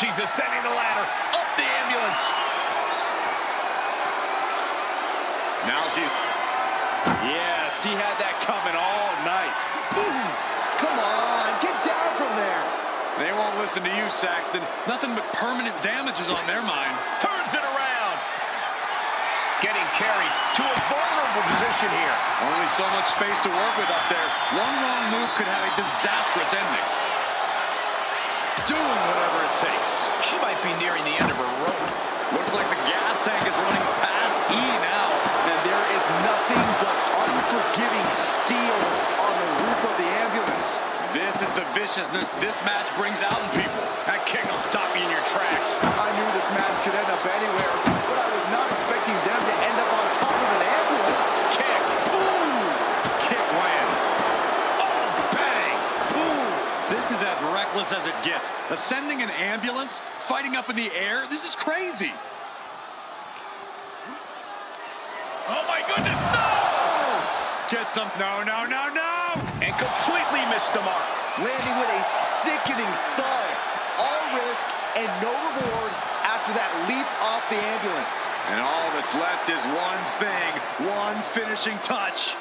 She's ascending the ladder, up the ambulance. Now Yeah, she had that coming all night. Ooh, come on, get down from there. they won't listen to you, Saxton. Nothing but permanent damages on their mind. Turns it around. Getting carried to a vulnerable position here. Only so much space to work with up there. One wrong move could have a disastrous ending. Doing whatever it takes. She might be nearing the end of her rope. Looks like the gas tank is running past E now. And there is nothing but unforgiving steel on the roof of the ambulance. This is the viciousness this match brings out in people. That kick will stop you in your tracks. I knew this match could end up anywhere, but I was not expecting them to end up on top of an ambulance. Kick. Ooh! Kick lands. Oh, bang. Ooh, this is as reckless as it gets. Ascending an ambulance, fighting up in the air, this is crazy. Oh, my goodness, no! Get some, no. And completely missed the mark. Landing with a sickening thud. All risk and no reward after that leap off the ambulance. And all that's left is one thing, one finishing touch.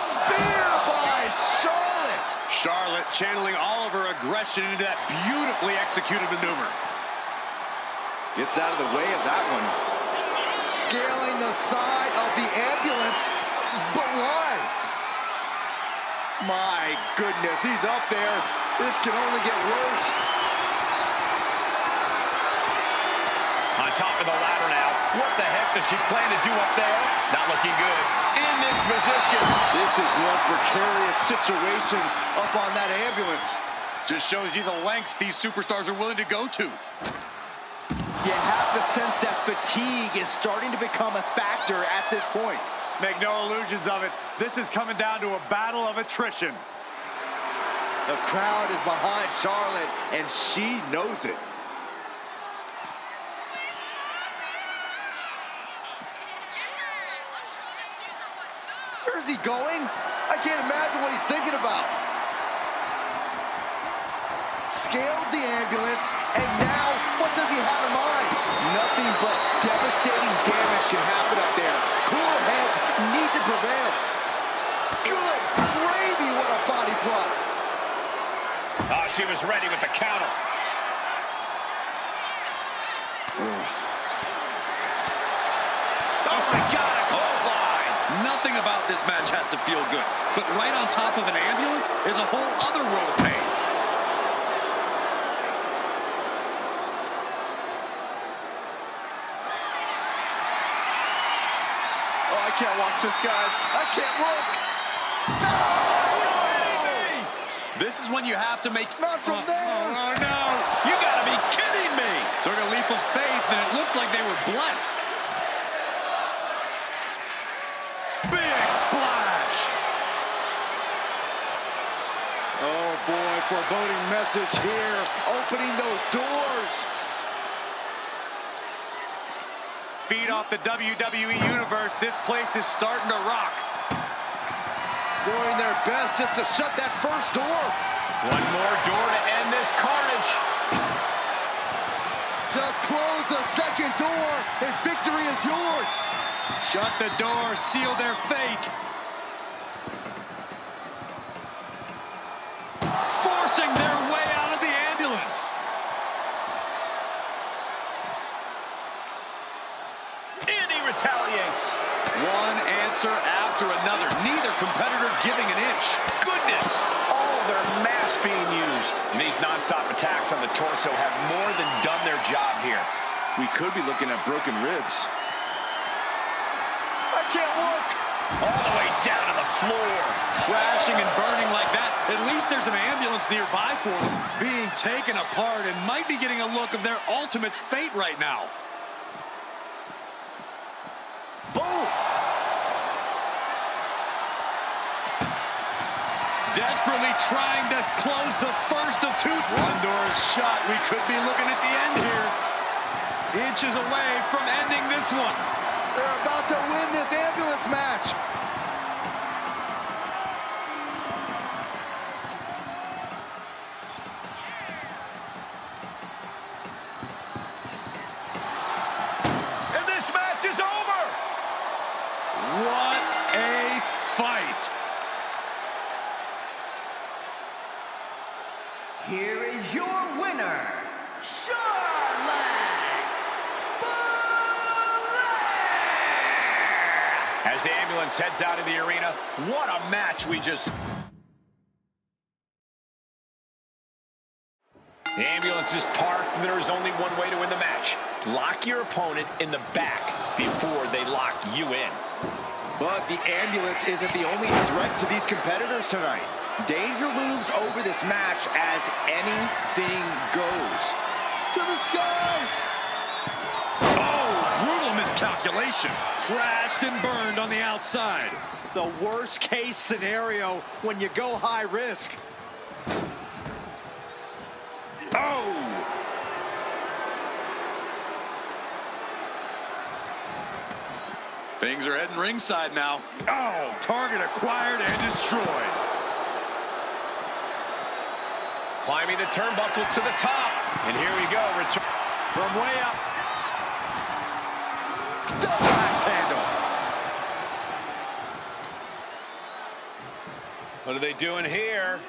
Spear by Charlotte. Charlotte channeling all of her aggression into that beautifully executed maneuver. Gets out of the way of that one. Scaling the side of the ambulance. But why? My goodness, he's up there. This can only get worse. On top of the ladder now. What the heck does she plan to do up there? Not looking good. In this position. This is one precarious situation up on that ambulance. Just shows you the lengths these superstars are willing to go to. You have to sense that fatigue is starting to become a factor at this point. Make no illusions of it. This is coming down to a battle of attrition. The crowd is behind Charlotte, and she knows it. Where's he going? I can't imagine what he's thinking about. Scaled the ambulance, and now what does he have in mind? Nothing but devastating damage can happen up there. Cooler heads need to prevail. Good gravy, what a body plot. Oh, she was ready with the counter. Oh my God, a clothesline. Nothing about this match has to feel good, but right on top of an ambulance is a whole other world of pain. Oh, I can't watch this, guys. I can't look. No! This is when you have to make... Not from there. Oh, no. You gotta be kidding me. Took a leap of faith, and it looks like they were blessed. Big splash. Oh, boy, foreboding message here. Opening those doors. Feed off the WWE Universe. This place is starting to rock. Doing their best just to shut that first door. One more door to end this carnage. Just close the second door, and victory is yours. Shut the door, seal their fate. Forcing their way out of the ambulance. And he retaliates. One answer after another. Neither competitor giving an inch. Goodness, all their mass being used. And these non-stop attacks on the torso have more than done their job here. We could be looking at broken ribs. I can't look. All the way down to the floor. Crashing and burning like that. At least there's an ambulance nearby for them. Being taken apart and might be getting a look of their ultimate fate right now. Boom. Desperately trying to close the first of two. One door is shut. We could be looking at the end here. Inches away from ending this one. They're about to win this ambulance match. And this match is over. What a fight. Here is your winner, Charlotte Flair! As the ambulance heads out of the arena, what a match we just... The ambulance is parked. There is only one way to win the match. Lock your opponent in the back before they lock you in. But the ambulance isn't the only threat to these competitors tonight. Danger looms over this match as anything goes. To the sky! Oh, brutal miscalculation. Crashed and burned on the outside. The worst case scenario when you go high risk. Oh! Things are heading ringside now. Oh, target acquired and destroyed. Climbing the turnbuckles to the top. And here we go. Return from way up. Double axe handle. What are they doing here?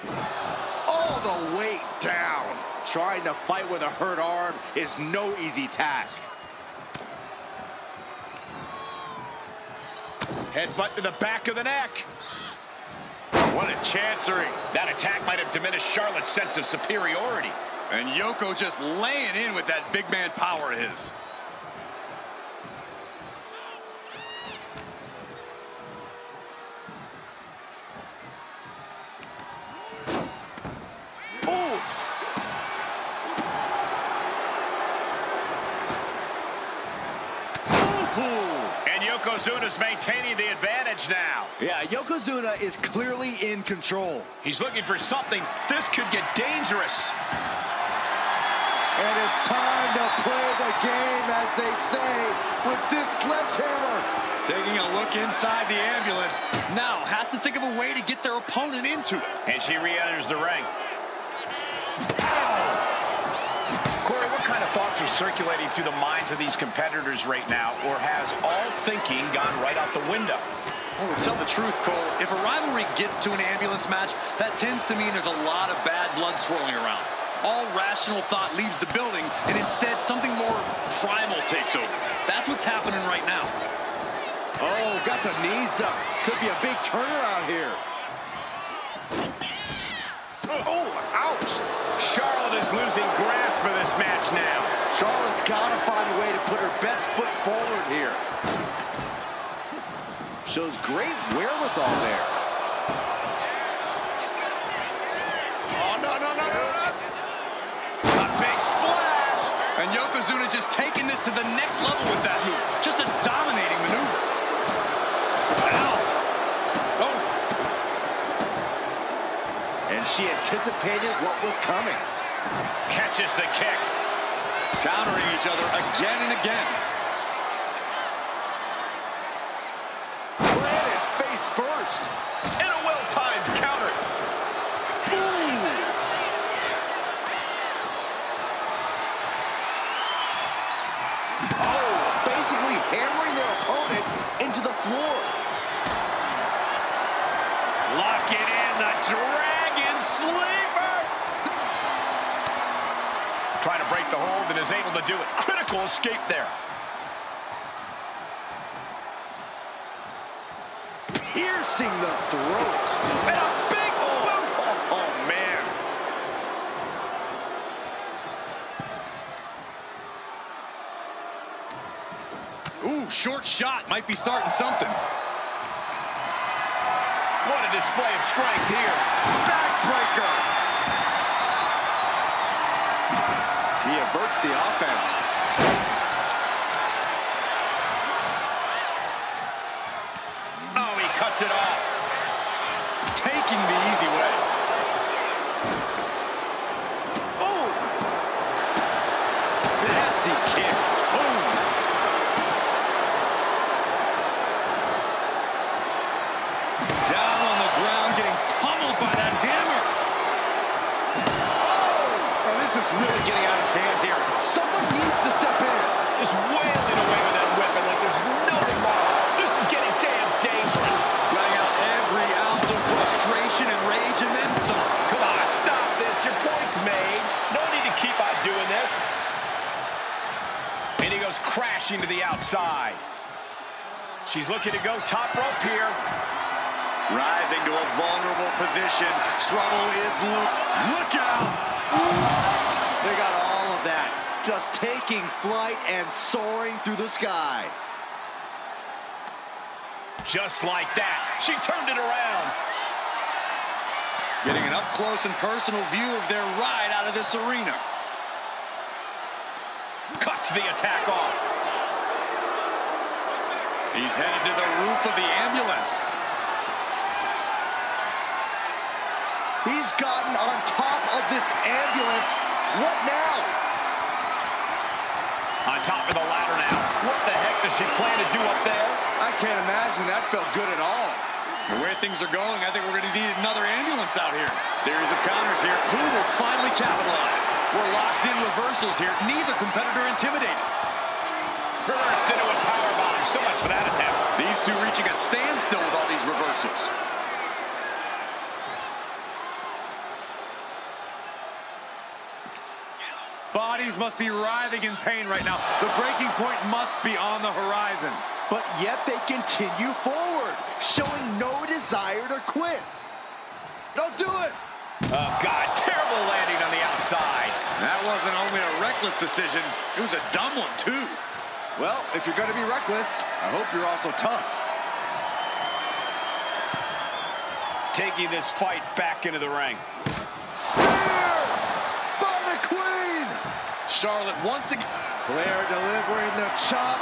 All the weight down. Trying to fight with a hurt arm is no easy task. Headbutt to the back of the neck. What a chancery. That attack might have diminished Charlotte's sense of superiority. And Yoko just laying in with that big man power of his. And Yokozuna's maintaining the advantage now. Yeah, Yokozuna is clearly in control. He's looking for something. This could get dangerous. And it's time to play the game, as they say, with this sledgehammer. Taking a look inside the ambulance. Now has to think of a way to get their opponent into it. And she re-enters the ring. Corey, what kind of thoughts are circulating through the minds of these competitors right now, or has all thinking gone right out the window? Well, to tell the truth, Cole, if a rivalry gets to an ambulance match, that tends to mean there's a lot of bad blood swirling around. All rational thought leaves the building, and instead something more primal takes over. That's what's happening right now. Oh, got the knees up. Could be a big turnaround here. Oh, ouch. Charlotte is losing grasp of this match now. Charlotte's got to find a way to put her best foot forward here. Shows great wherewithal there. Oh, no. A big splash. And Yokozuna just taking this to the next level with that move. Just a dominating maneuver. Wow. Oh. And she anticipated what was coming. Catches the kick. Countering each other again and again. Planted face first. And a well-timed counter. Oh, basically hammering their opponent into the floor. Lock it in, the Dragon Sleeper. Trying to break the hold and is able to do it. Critical escape there. Piercing the throat. And a big boot. Oh, man. Ooh, short shot might be starting something. What a display of strength here. Backbreaker. He averts the offense. Oh, he cuts it off. Taking the easy way. Oh! Nasty kick. Boom. is really getting out of hand here. Someone needs to step in. Just wailing away with that weapon like there's no tomorrow. This is getting damn dangerous. Letting out every ounce of frustration and rage and then some. Come on, stop this. Your point's made. No need to keep on doing this. And he goes crashing to the outside. She's looking to go top rope here. Rising to a vulnerable position. Trouble is look out. What? They got all of that. Just taking flight and soaring through the sky. Just like that. She turned it around. Getting an up-close and personal view of their ride out of this arena. Cuts the attack off. He's headed to the roof of the ambulance. He's gotten on top of this ambulance. What now? On top of the ladder now. What the heck does she plan to do up there? I can't imagine that felt good at all. The way things are going, I think we're going to need another ambulance out here. Series of counters here. Who will finally capitalize? We're locked in reversals here. Neither competitor intimidated. Reversed into a powerbomb. So much for that attempt. These two reaching a standstill with all these reversals. Bodies must be writhing in pain right now. The breaking point must be on the horizon. But yet they continue forward, showing no desire to quit. Don't do it. Oh, God. Terrible landing on the outside. That wasn't only a reckless decision, it was a dumb one, too. Well, if you're going to be reckless, I hope you're also tough. Taking this fight back into the ring. Spear by the Queen. Charlotte once again. Flair delivering the chop.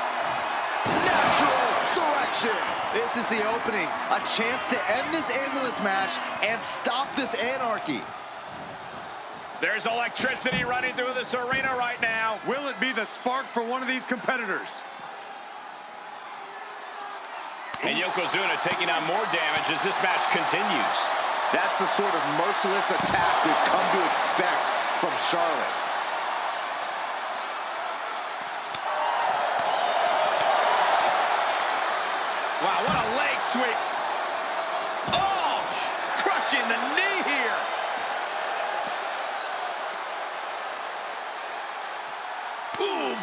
Natural selection. This is the opening. A chance to end this ambulance match and stop this anarchy. There's electricity running through this arena right now. Will it be the spark for one of these competitors? And Yokozuna taking on more damage as this match continues. That's the sort of merciless attack we've come to expect from Charlotte. Wow, what a leg sweep. Oh, crushing the knee here. Boom.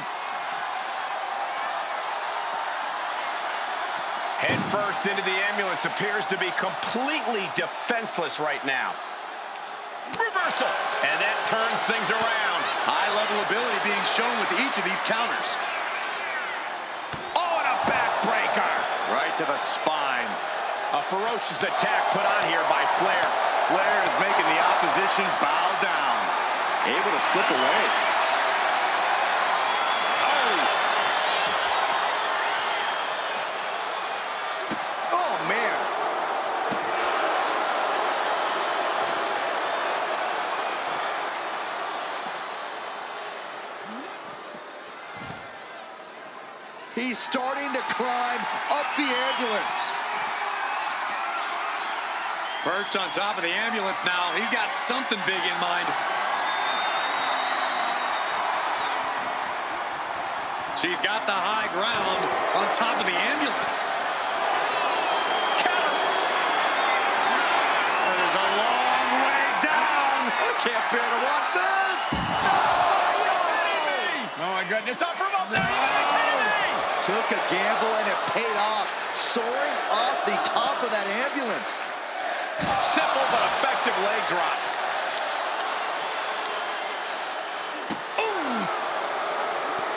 Head first into the ambulance, appears to be completely defenseless right now. Reversal, and that turns things around. High level ability being shown with each of these counters. Oh, and a backbreaker. Right to the spine. A ferocious attack put on here by Flair. Flair is making the opposition bow down. Able to slip away. Oh, man. He's starting to climb up the ambulance. Perched on top of the ambulance now. He's got something big in mind. She's got the high ground on top of the ambulance. Counter. That is a long way down. I can't bear to watch this. Oh, my goodness. Not from up there. Took a gamble and it paid off. Soaring off the top of that ambulance. Simple but effective leg drop.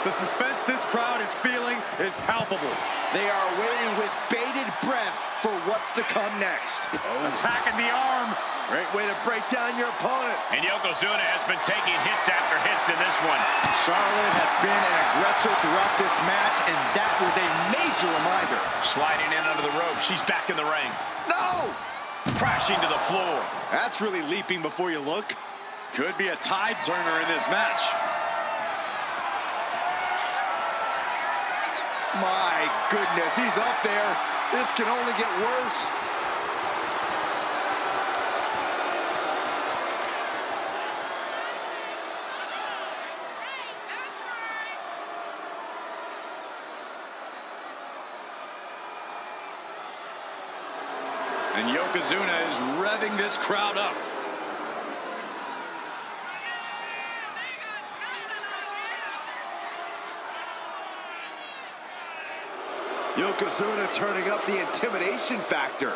The suspense this crowd is feeling is palpable. They are waiting with bated breath for what's to come next. Attacking the arm. Great way to break down your opponent. And Yokozuna has been taking hits after hits in this one. Charlotte has been an aggressor throughout this match, and that was a major reminder. Sliding in under the rope. She's back in the ring. No! Crashing to the floor. That's really leaping before you look. Could be a tide turner in this match. My goodness, he's up there. This can only get worse. And Yokozuna is revving this crowd up. Yokozuna turning up the intimidation factor.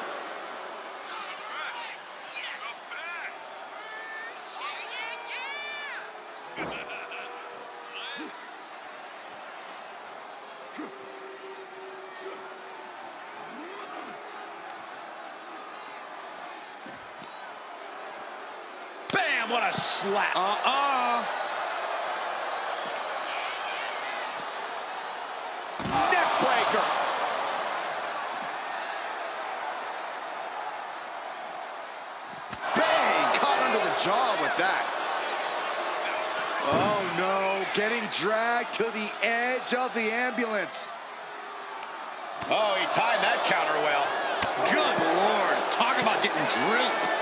Bam! What a slap. Neck breaker. Bang! Caught under the jaw with that. Oh no, getting dragged to the edge of the ambulance. Oh, he timed that counter well. Good Lord. Talk about getting drilled.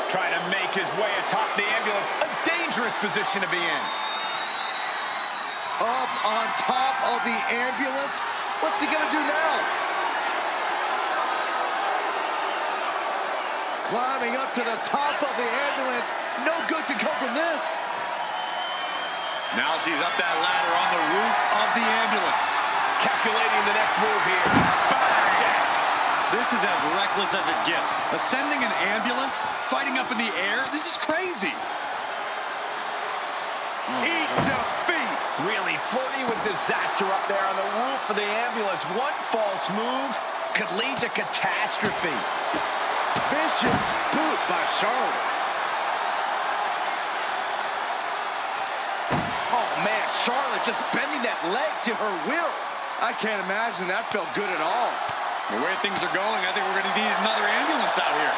Trying to make his way atop the ambulance. A dangerous position to be in. Up on top of the ambulance. What's he gonna do now? Climbing up to the top of the ambulance. No good to come from this. Now she's up that ladder on the roof of the ambulance. Calculating the next move here. This is as reckless as it gets. Ascending an ambulance, fighting up in the air, this is crazy. Eat defeat. Really flirting with disaster up there on the roof of the ambulance. One false move could lead to catastrophe. Vicious boot by Charlotte. Oh man, Charlotte just bending that leg to her will. I can't imagine that felt good at all. The way things are going, I think we're going to need another ambulance out here.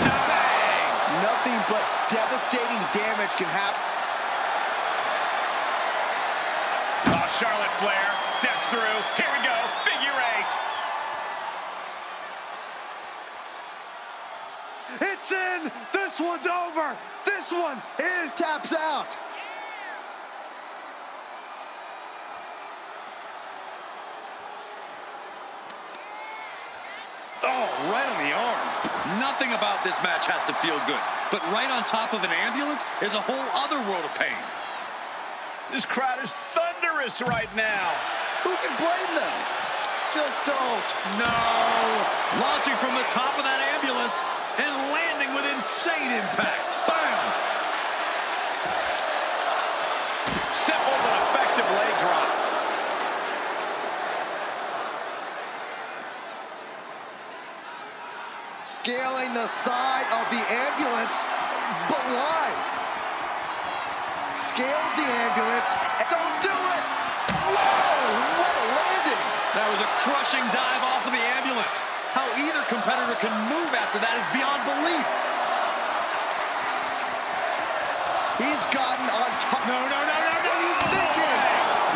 Bang! Nothing but devastating damage can happen. Oh, Charlotte Flair steps through. Here we go. Figure eight. It's in! This one's over! This one is taps out! Oh, right on the arm. Nothing about this match has to feel good, but right on top of an ambulance is a whole other world of pain. This crowd is thunderous right now. Who can blame them? Just don't. No! Launching from the top of that ambulance and landing with insane impact. Bam! Simple but effective leg drop. Scaling the side of the ambulance, but why? Scaled the ambulance, and don't do it! Whoa, what a landing! That was a crushing dive off of the ambulance. How either competitor can move after that is beyond belief. He's gotten on top. No, no, no, no, no! What are you thinking?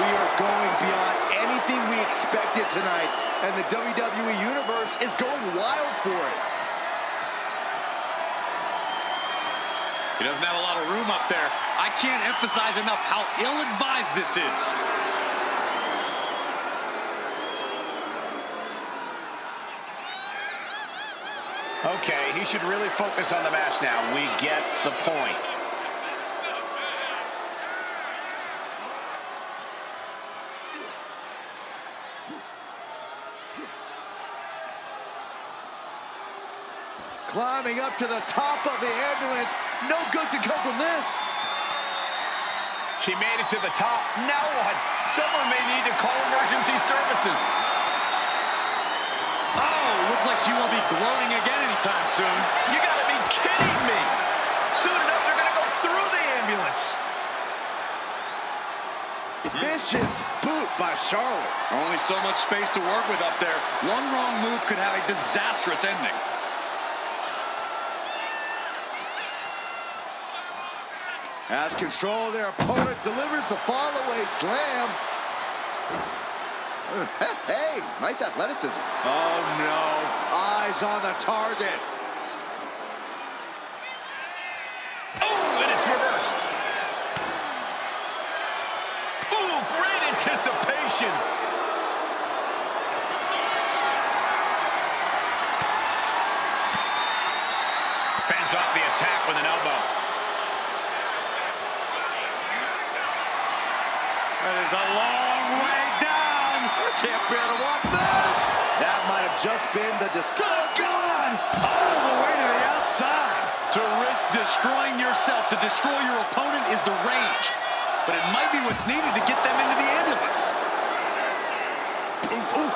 We are going beyond anything we expected tonight, and the WWE Universe is going wild for it. He doesn't have a lot of room up there. I can't emphasize enough how ill-advised this is. Okay, he should really focus on the match now. We get the point. Climbing up to the top of the ambulance. No good to come from this. She made it to the top. Now what? Someone may need to call emergency services. Oh, looks like she won't be gloating again anytime soon. You gotta be kidding me. Soon enough, they're gonna go through the ambulance. Vicious boot by Charlotte. Only so much space to work with up there. One wrong move could have a disastrous ending. Has control of their opponent, delivers the fall-away slam. Hey, nice athleticism. Oh, no. Eyes on the target. Oh, and it's reversed. Ooh, great anticipation. It is a long way down. I can't bear to watch this. That might have just been the Good God! All the way to the outside. To risk destroying yourself to destroy your opponent is deranged. But it might be what's needed to get them into the ambulance. Ooh, ooh.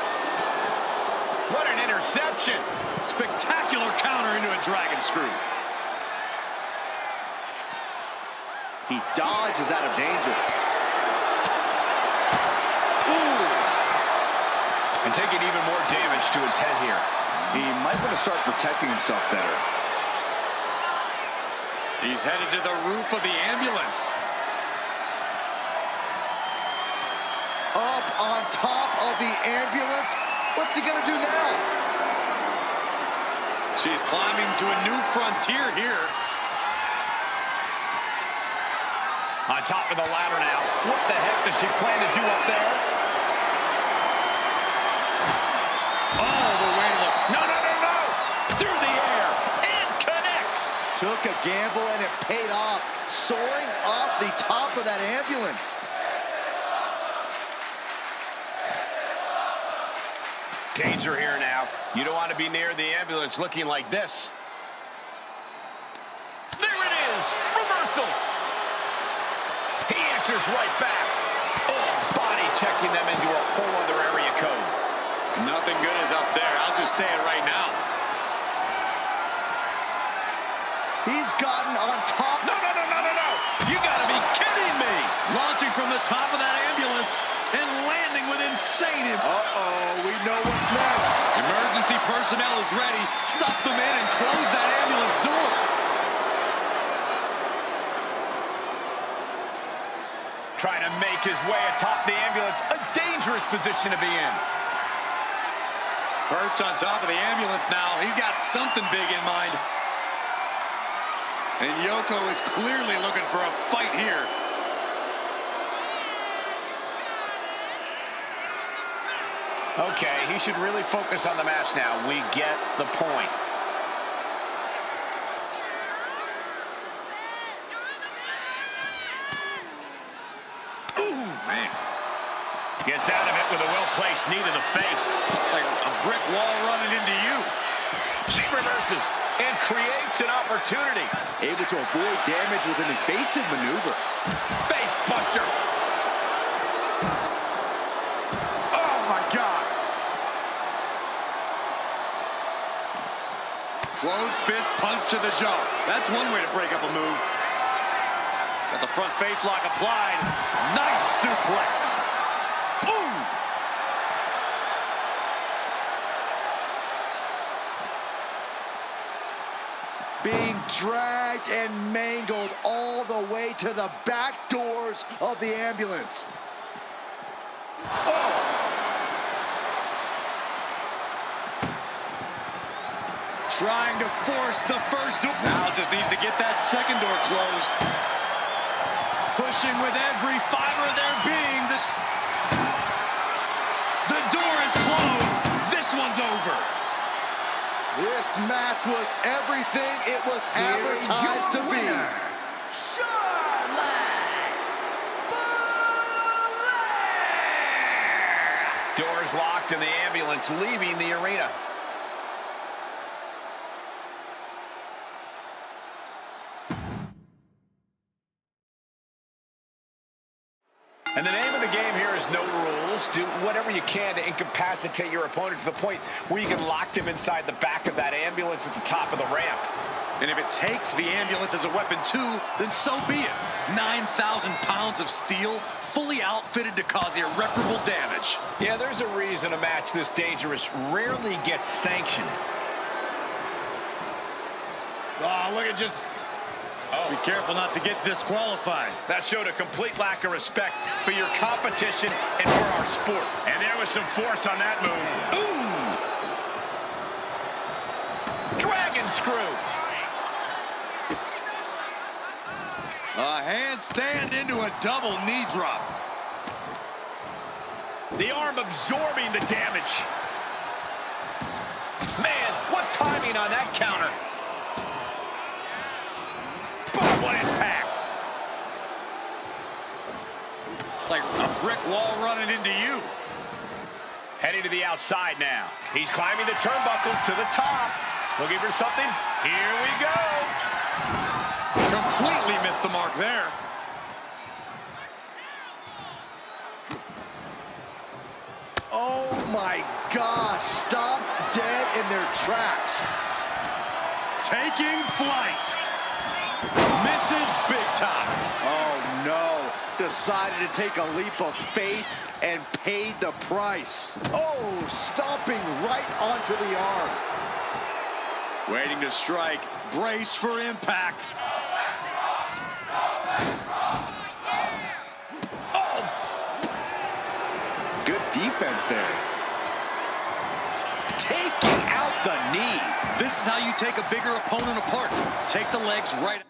What an interception. Spectacular counter into a dragon screw. He dodges out of danger. Ooh. And taking even more damage to his head here. He might want to start protecting himself better. He's headed to the roof of the ambulance. Up on top of the ambulance. What's he gonna do now? She's climbing to a new frontier here. On top of the ladder now. What the heck does she plan to do up there? All the way to the... No, no, no, no! Through the air. And connects. Took a gamble and it paid off. Soaring off the top of that ambulance. Danger here now. You don't want to be near the ambulance looking like this. There it is! Reversal! He answers right back. Oh, body checking them into a whole other area code. Nothing good is up there. I'll just say it right now. He's gotten on top. No, no, no, no, no, no! You gotta be kidding me! Launching from the top of that ambulance and landing with insane impact. Uh-oh, we know what's next. Emergency personnel is ready. Stop them in and close that ambulance door. Trying to make his way atop the ambulance. A dangerous position to be in. Perched on top of the ambulance now. He's got something big in mind. And Yoko is clearly looking for a fight here. Okay, he should really focus on the match now. We get the point. Ooh, man. Gets out of it with a well-placed knee to the face. Like a brick wall running into you. She reverses and creates an opportunity. Able to avoid damage with an evasive maneuver. Face buster. Oh, my God. Closed fist punch to the jaw. That's one way to break up a move. Got the front face lock applied. Nice suplex. Ooh. Being dragged and mangled all the way to the back doors of the ambulance. Oh! Trying to force the first door. Now just needs to get that second door closed. Pushing with every fiber of their being. The door is closed. This one's over. This match was everything it was advertised to be. Doors locked and the ambulance leaving the arena. And the name of the game here is no rules. Do whatever you can to incapacitate your opponent to the point where you can lock them inside the back of that ambulance at the top of the ramp. And if it takes the ambulance as a weapon too, then so be it. 9,000 pounds of steel, fully outfitted to cause irreparable damage. Yeah, there's a reason a match this dangerous rarely gets sanctioned. Oh, look at just... Oh. Be careful not to get disqualified. That showed a complete lack of respect for your competition and for our sport. And there was some force on that move. Ooh! Dragon screw! A handstand into a double knee drop. The arm absorbing the damage. Man, what timing on that counter. Boom, what impact. like a brick wall running into you. Heading to the outside now. He's climbing the turnbuckles to the top. Looking for something. Here we go. Completely missed the mark there. Oh my gosh, stopped dead in their tracks. Taking flight. Misses big time. Oh no, decided to take a leap of faith and paid the price. Oh, stomping right onto the arm. Waiting to strike. Brace for impact. Oh! Good defense there. Taking out the knee. This is how you take a bigger opponent apart. Take the legs right.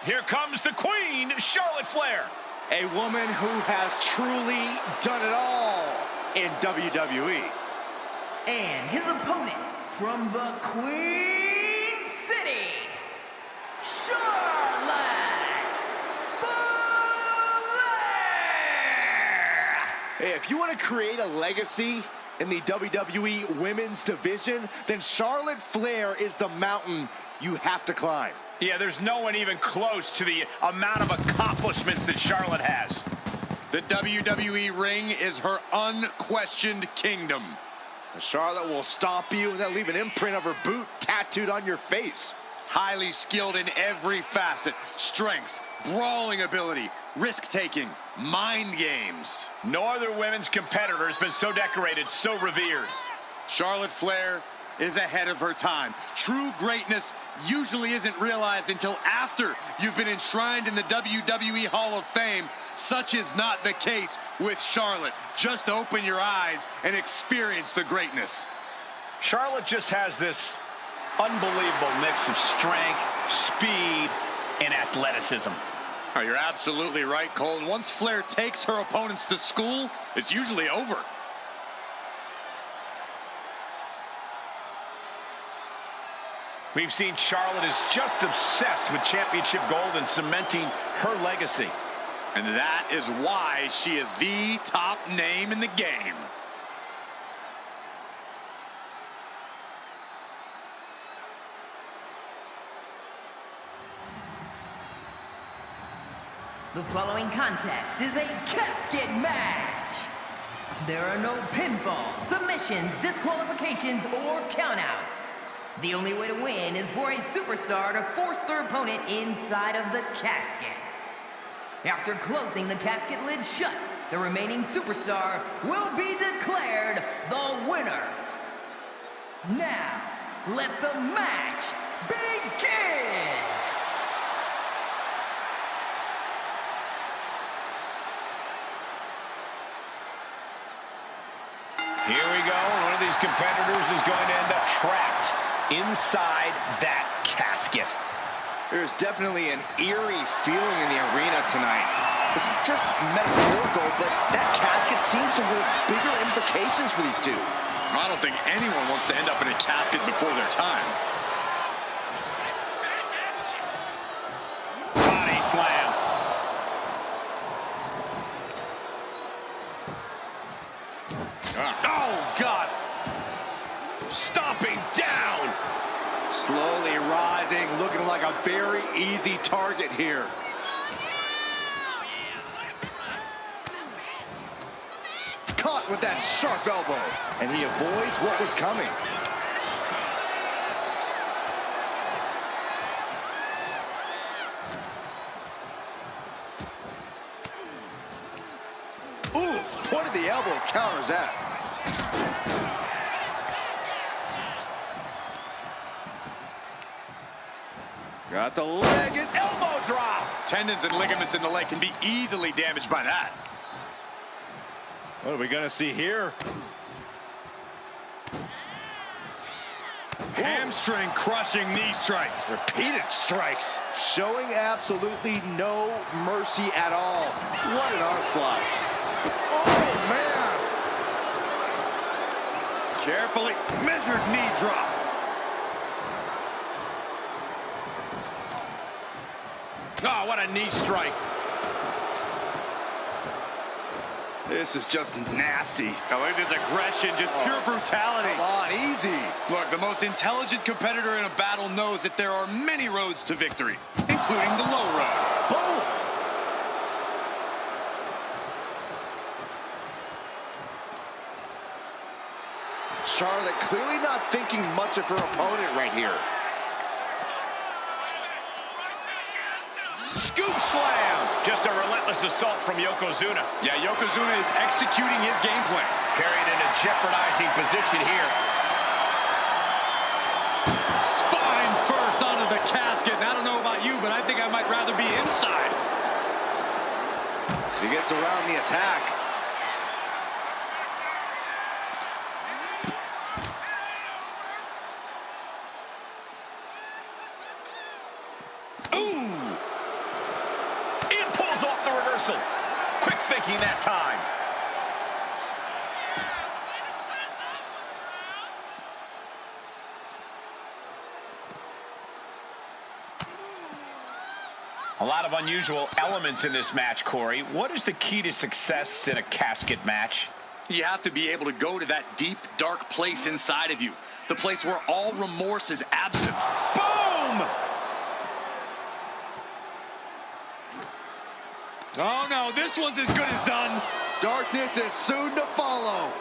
Here comes the Queen, Charlotte Flair. A woman who has truly done it all in WWE. And his opponent from the Queen City, Charlotte Flair! Hey, if you want to create a legacy in the WWE Women's Division, then Charlotte Flair is the mountain you have to climb. Yeah, there's no one even close to the amount of accomplishments that Charlotte has. The WWE ring is her unquestioned kingdom. Charlotte will stomp you and then leave an imprint of her boot tattooed on your face. Highly skilled in every facet. Strength, brawling ability, risk-taking, mind games. No other women's competitor has been so decorated, so revered. Charlotte Flair is ahead of her time. True greatness usually isn't realized until after you've been enshrined in the WWE Hall of Fame. Such is not the case with Charlotte. Just open your eyes and experience the greatness. Charlotte just has this unbelievable mix of strength, speed, and athleticism. Oh, you're absolutely right, Cole. And once Flair takes her opponents to school, it's usually over. We've seen Charlotte is just obsessed with championship gold and cementing her legacy. And that is why she is the top name in the game. The following contest is a casket match. There are no pinfalls, submissions, disqualifications, or countouts. The only way to win is for a superstar to force their opponent inside of the casket. After closing the casket lid shut, the remaining superstar will be declared the winner. Now, let the match begin! Here we go. One of these competitors is going to end up trapped inside that casket. There's definitely an eerie feeling in the arena tonight. It's just metaphorical, but that casket seems to hold bigger implications for these two. I don't think anyone wants to end up in a casket before their time. Body slam. Oh, God! Stomping down. Slowly rising, looking like a very easy target here. Caught with that sharp elbow, and he avoids what was coming. point of the elbow counters that. Got the leg and Elbow drop. tendons and ligaments in the leg can be easily damaged by that. What are we gonna see here? Hamstring crushing knee strikes. Repeated strikes. Showing absolutely no mercy at all. What an onslaught. Oh, man. Carefully measured knee drop. Oh, what a knee strike. This is just nasty. Oh, look at this aggression, just pure brutality. Come on, easy. Look, the most intelligent competitor in a battle knows that there are many roads to victory, including the low road. Boom. Charlotte clearly not thinking much of her opponent right here. Scoop slam. Just a relentless assault from Yokozuna. Yeah, Yokozuna is executing his game plan. Carried in a jeopardizing position here. Spine first onto the casket. And I don't know about you, but I think I might rather be inside. She gets around the attack. Quick thinking that time. A lot of unusual elements in this match, Corey. What is the key to success in a casket match? You have to be able to go to that deep, dark place inside of you. The place where all remorse is absent. Boom! Oh, no, this one's as good as done. Darkness is soon to follow.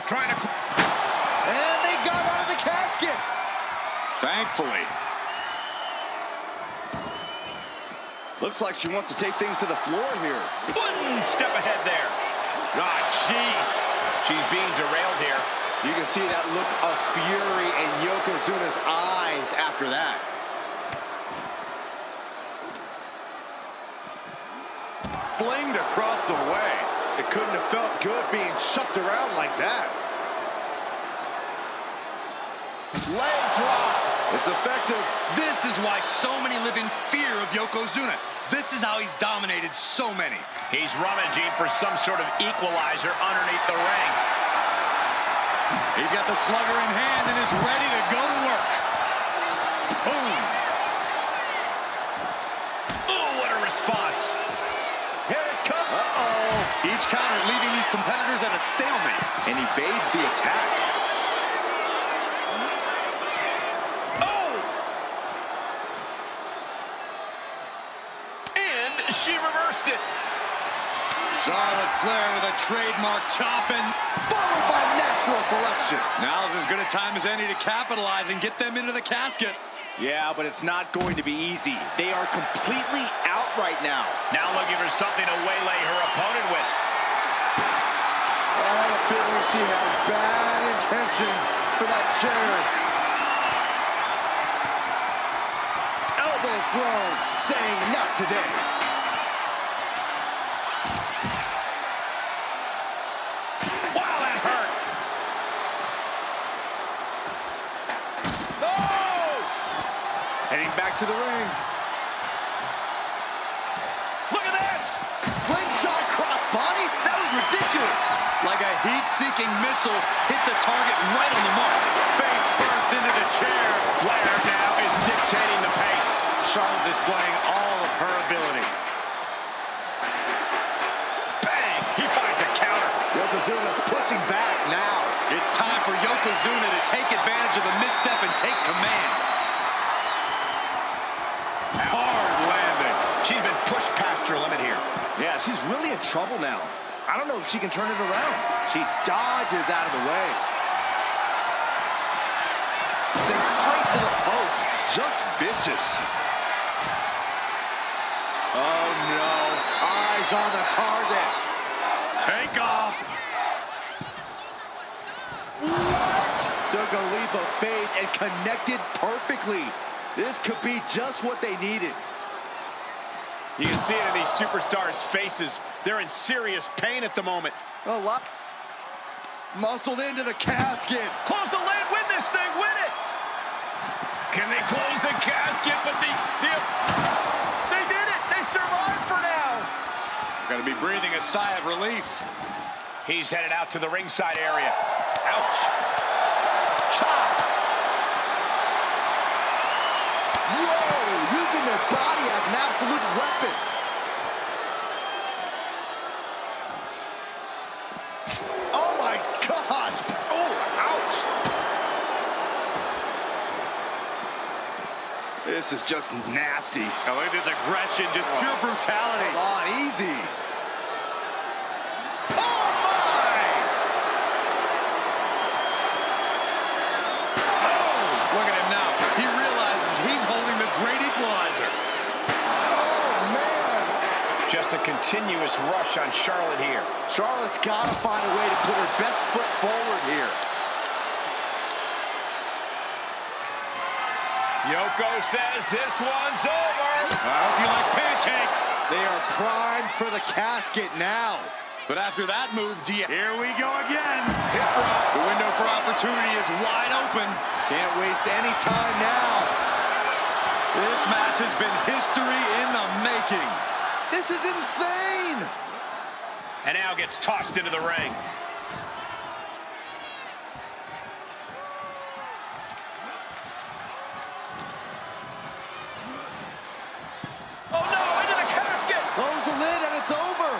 Trying to... And they got out of the casket. Thankfully. Looks like she wants to take things to the floor here. One step ahead there. Ah, jeez. She's being derailed here. You can see that look of fury in Yokozuna's eyes after that. Flinged across the way. It couldn't have felt good being chucked around like that. Leg drop. It's effective. This is why so many live in fear of Yokozuna. This is how he's dominated so many. He's rummaging for some sort of equalizer underneath the ring. He's got the slugger in hand and is ready to go to work. Boom. Oh, what a response. Here it comes. Uh-oh. Each counter leaving these competitors at a stalemate. And evades the attack. Oh! And she reversed it. Charlotte Flair with a trademark chopping. Followed by natural selection. Now's as good a time as any to capitalize and get them into the casket. Yeah, but it's not going to be easy. They are completely out right now. Now looking for something to waylay her opponent with. I have a feeling she has bad intentions for that chair. Elbow thrown, saying not today. Wow, that hurt. Oh! Heading back to the ring. Look at this. Slingshot crossbody? That was ridiculous. Like a heat-seeking missile, hit the target right on the mark. Face first into the chair. Flair now is dictating the pace. Charlotte displaying all of her ability. Bang! He finds a counter. Yokozuna's pushing back now. It's time for Yokozuna to take advantage of the misstep and take command. Hard landing. She's been pushed past her limit here. Yeah, she's really in trouble now. I don't know if she can turn it around. She dodges out of the way. Sends straight to the post. Just vicious. Oh, no. Eyes on the target. Take off. leap of faith and connected perfectly. This could be just what they needed. You can see it in these superstars' faces. They're in serious pain at the moment. A lot. Muscled into the casket. Close the lid, win this thing, win it! Can they close the casket? But they did it! They survived for now! Got to be breathing a sigh of relief. He's headed out to the ringside area. Ouch! Chop! Whoa! Using their body as an absolute weapon. Oh my gosh! Oh, ouch! This is just nasty. Oh, look at this aggression, just pure brutality. Come on, easy. Oh, my! Oh, look at him now. He realizes he's holding the great equalizer. Oh, man. Just a continuous rush on Charlotte here. Charlotte's got to find a way to put her best foot forward here. Yoko says this one's over. I hope you like pancakes. They are primed for the casket now. But after that move, here we go again. Hip rock. The window for opportunity is wide open. Can't waste any time now. This match has been history in the making. This is insane. And now gets tossed into the ring. Oh no, into the casket! Close the lid and it's over.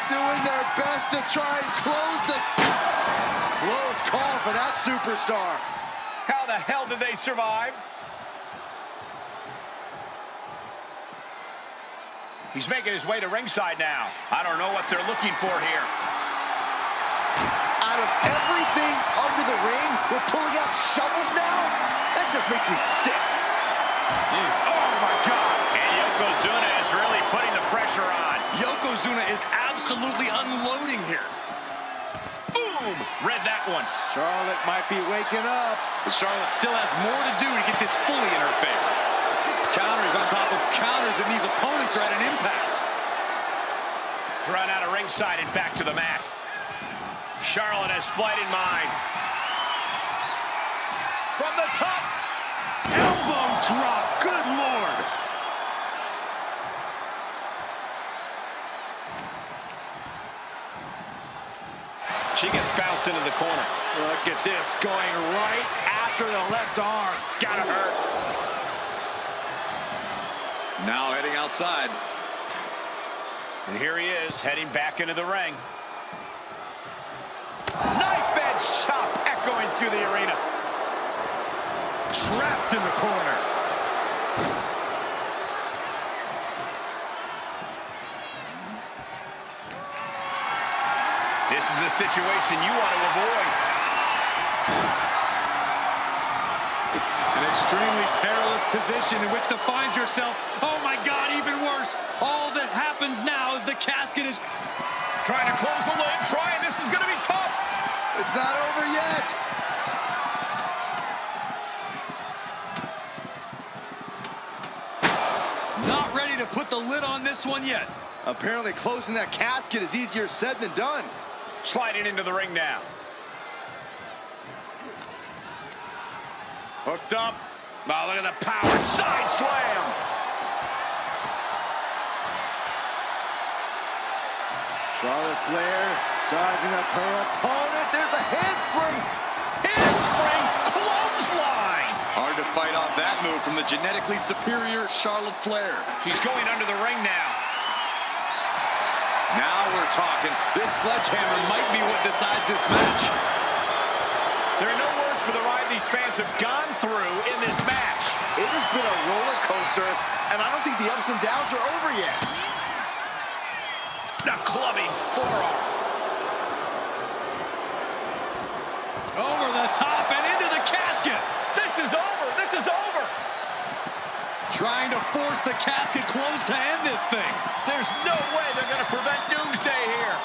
Doing their best to try and close the... Close call for that superstar. How the hell did they survive? He's making his way to ringside now. I don't know what they're looking for here. Out of everything under the ring, we're pulling out shovels now? That just makes me sick. Oh, my God. And Yokozuna is really putting the pressure on. Yokozuna is absolutely unloading here. Boom! Read that one. Charlotte might be waking up. But Charlotte still has more to do to get this fully in her favor. Counters on top of counters, and these opponents are at an impasse. Run out of ringside and back to the mat. Charlotte has flight in mind. From the top. Elbow drop. Good Lord. She gets bounced into the corner. Look at this, going right after the left arm. Gotta hurt. Now heading outside. And here he is, heading back into the ring. Knife edge chop echoing through the arena. Trapped in the corner. This is a situation you want to avoid. An extremely perilous position in which to find yourself. Oh my God, even worse. All that happens now is the casket is Trying to close the lid, trying. This is going to be tough. It's not over yet. not ready to put the lid on this one yet. Apparently closing that casket is easier said than done. Sliding into the ring now. Hooked up. Oh, look at the power. Side slam. Charlotte Flair sizing up her opponent. There's a handspring. Handspring clothesline. Hard to fight off that move from the genetically superior Charlotte Flair. She's going under the ring now. Now we're talking. This sledgehammer might be what decides this match. There are no words for the ride these fans have gone through in this match. It has been a roller coaster, and I don't think the ups and downs are over yet. The clubbing forearm. Over the top and into the casket. This is over. This is over. Trying to force the casket closed to end this thing. There's no way they're going to prevent Doomsday here.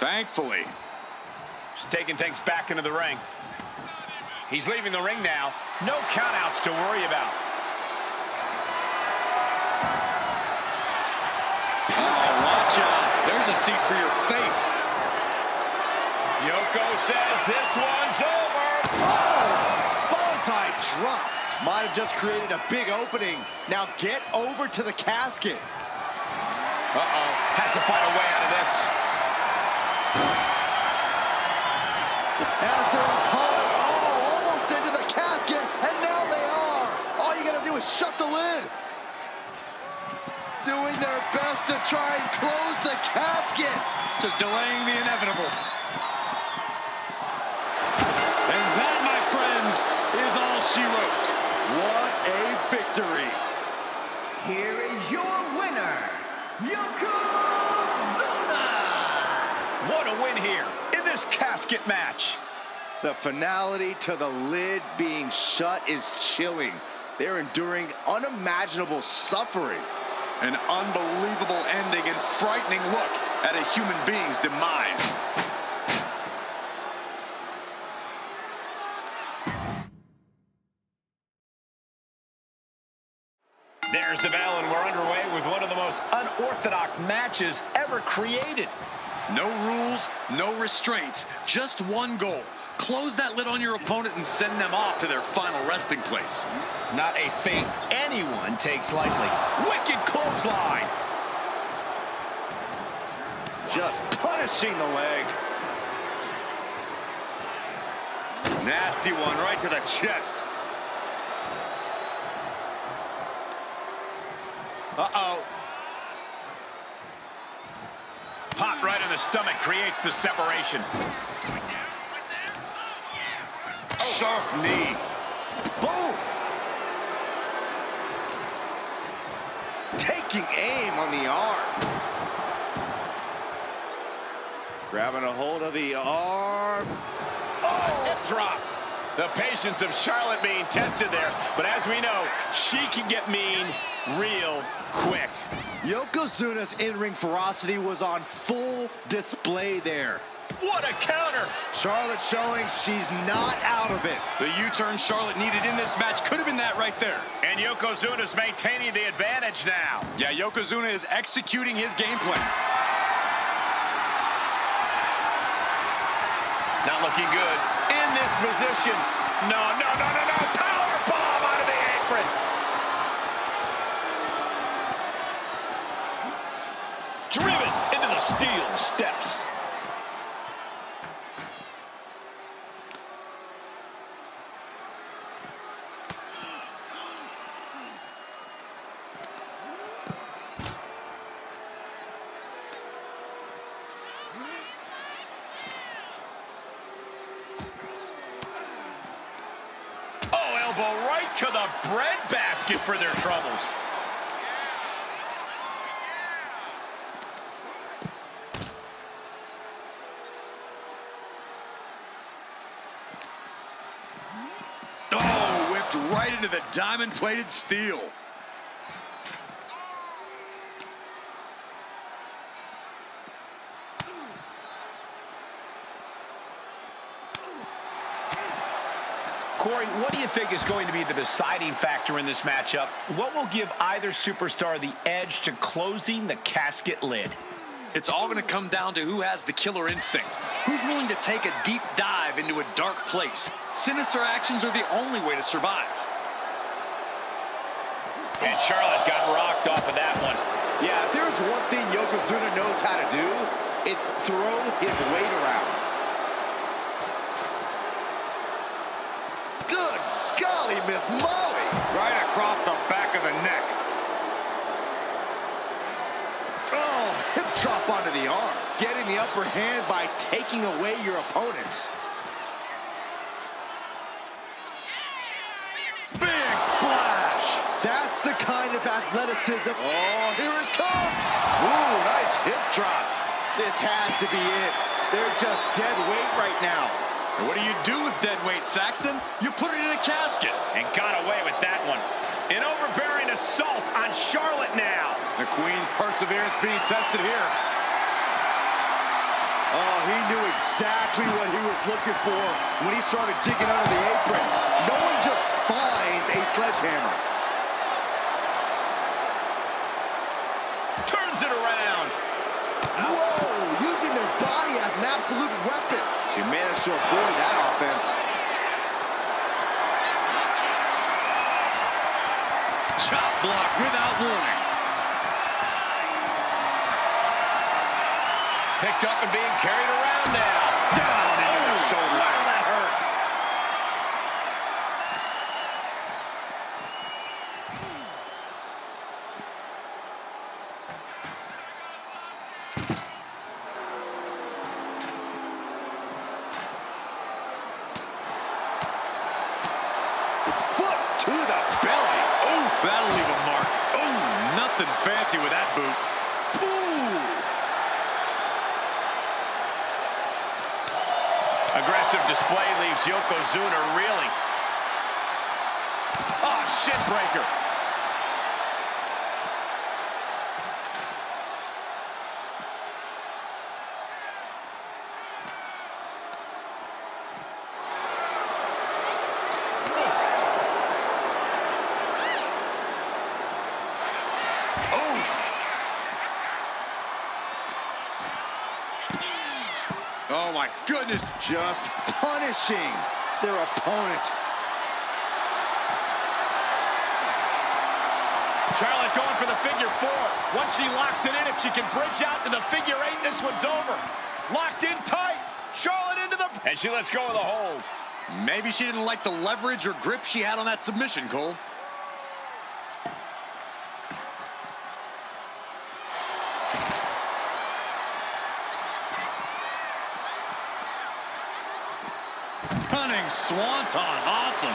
Thankfully. She's taking things back into the ring. He's leaving the ring now. No countouts to worry about. Oh, watch out. There's a seat for your face. Yoko says this one's over. Oh! Bonsai drop. Might have just created a big opening. Now get over to the casket. Uh-oh. Has to find a way out of this. As their opponent almost into the casket, and now they are. All you gotta do is shut the lid. Doing their best to try and close the casket. Just delaying the inevitable. And that, my friends, is all she wrote. What a victory. Here is your winner, Yokozuna! What a win here in this casket match. The finality to the lid being shut is chilling. They're enduring unimaginable suffering. An unbelievable ending and frightening look at a human being's demise. There's the bell, and we're underway with one of the most unorthodox matches ever created. No rules, no restraints, just one goal. Close that lid on your opponent and send them off to their final resting place. Not a fate anyone takes lightly. Wicked clothesline. Just punishing the leg. Nasty one right to the chest. Uh-oh. Pop right in the stomach creates the separation. Sharp knee. Boom! Taking aim on the arm. Grabbing a hold of the arm. Oh, hip drop. The patience of Charlotte being tested there, but as we know, she can get mean real quick. Yokozuna's in-ring ferocity was on full display there. What a counter! Charlotte showing she's not out of it. The U-turn Charlotte needed in this match could have been that right there. And Yokozuna's maintaining the advantage now. Yeah, Yokozuna is executing his game plan. Not looking good. In this position. No. Power bomb out of the apron. Driven into the steel steps. Elbow right to the breadbasket for their troubles. Oh, whipped right into the diamond-plated steel. Corey, what do you think is going to be the deciding factor in this matchup? What will give either superstar the edge to closing the casket lid? It's all going to come down to who has the killer instinct. Who's willing to take a deep dive into a dark place? Sinister actions are the only way to survive. And Charlotte got rocked off of that one. Yeah, if there's one thing Yokozuna knows how to do, it's throw his weight around. Good golly, Miss Molly! Right across the back of the neck. Oh, hip drop onto the arm. Getting the upper hand by taking away your opponents. Big splash! That's the kind of athleticism. Oh, here it comes. Ooh, nice hip drop. This has to be it. They're just dead weight right now. And what do you do with dead weight, Saxton? You put it in a casket. And got away with that one. An overbearing assault on Charlotte now. The Queen's perseverance being tested here. Oh, knew exactly what he was looking for when he started digging under the apron. No one just finds a sledgehammer. Turns it around. Whoa, using their body as an absolute weapon. She managed to avoid that offense. Chop block without warning. Picked up and being carried around now. Down into the shoulder. Wow, that hurt. Foot to the belly. Oh, that'll leave a mark. Oh, nothing fancy with that boot. Aggressive display leaves Yokozuna reeling. Oh, shin breaker. Oh, my goodness. Just punishing their opponent. Charlotte going for the figure four. Once she locks it in, if she can bridge out to the figure eight, this one's over. Locked in tight. Charlotte into the... And she lets go of the hold. Maybe she didn't like the leverage or grip she had on that submission, Cole. Running swanton, awesome.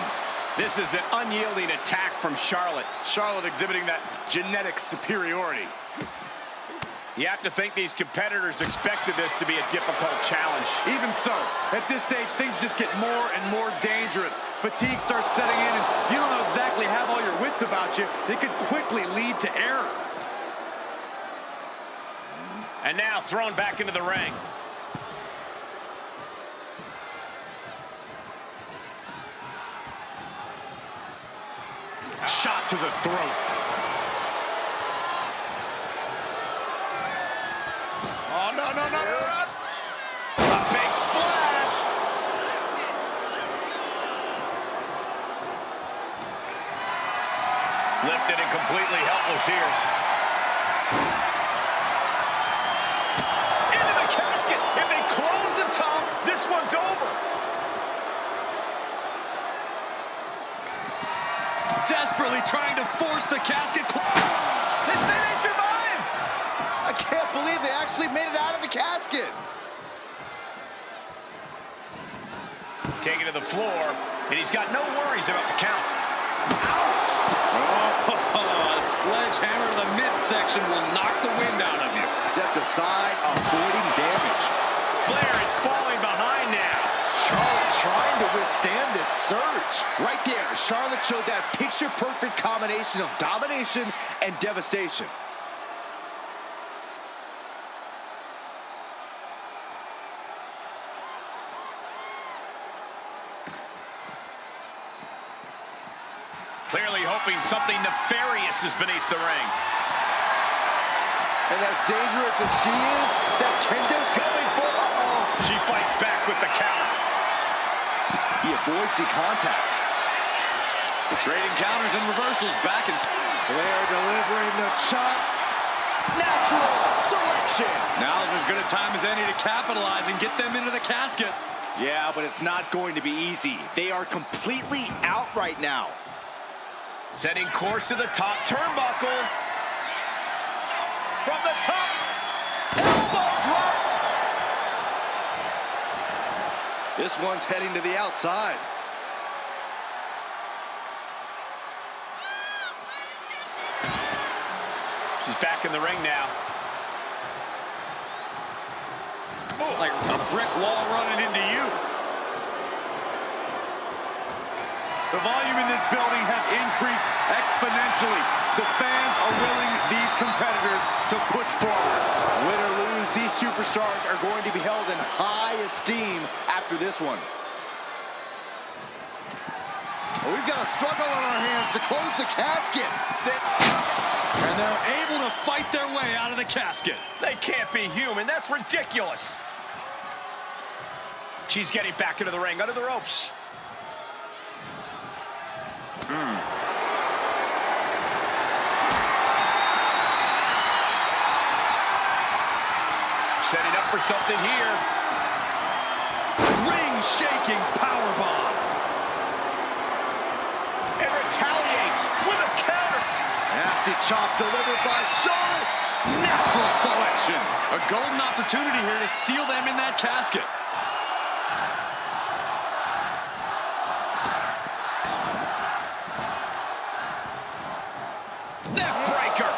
This is an unyielding attack from Charlotte. Charlotte exhibiting that genetic superiority. You have to think these competitors expected this to be a difficult challenge. Even so, at this stage, things just get more and more dangerous. Fatigue starts setting in, and you don't know exactly have all your wits about you. It could quickly lead to error. And now thrown back into the ring. Shot to the throat. Oh, no. A big splash. Lifted and completely helpless here. Into the casket. If they close the top, this one's over. Desperately trying to force the casket. They survive. I can't believe they actually made it out of the casket. Taken to the floor, and he's got no worries about the count. Oh, a sledgehammer to the midsection will knock the wind out of you. Stepped aside, avoiding damage. Flair is falling behind now. Charlotte trying to withstand this surge. Right there, Charlotte showed that picture-perfect combination of domination and devastation. Clearly hoping something nefarious is beneath the ring. And as dangerous as she is, that Kendo's going for it. She fights back with the counter. He avoids the contact. Trading counters and reversals back and Flair delivering the chop. Natural selection. now's as good a time as any to capitalize and get them into the casket. Yeah, but it's not going to be easy. They are completely out right now. Setting course to the top turnbuckle. From the top. Elbow drop. This one's heading to the outside. She's back in the ring now. Like a brick wall running into you. The volume in this building has increased exponentially. The fans are willing these competitors to push forward. Win or lose, these superstars are going to be held in high after this one. Well, we've got a struggle on our hands to close the casket. And they're able to fight their way out of the casket. They can't be human. That's ridiculous. She's getting back into the ring, under the ropes. Setting up for something here. Ring-shaking powerbomb. And retaliates with a counter. Nasty chop delivered by Charlotte. Natural selection. A golden opportunity here to seal them in that casket. Neck breaker.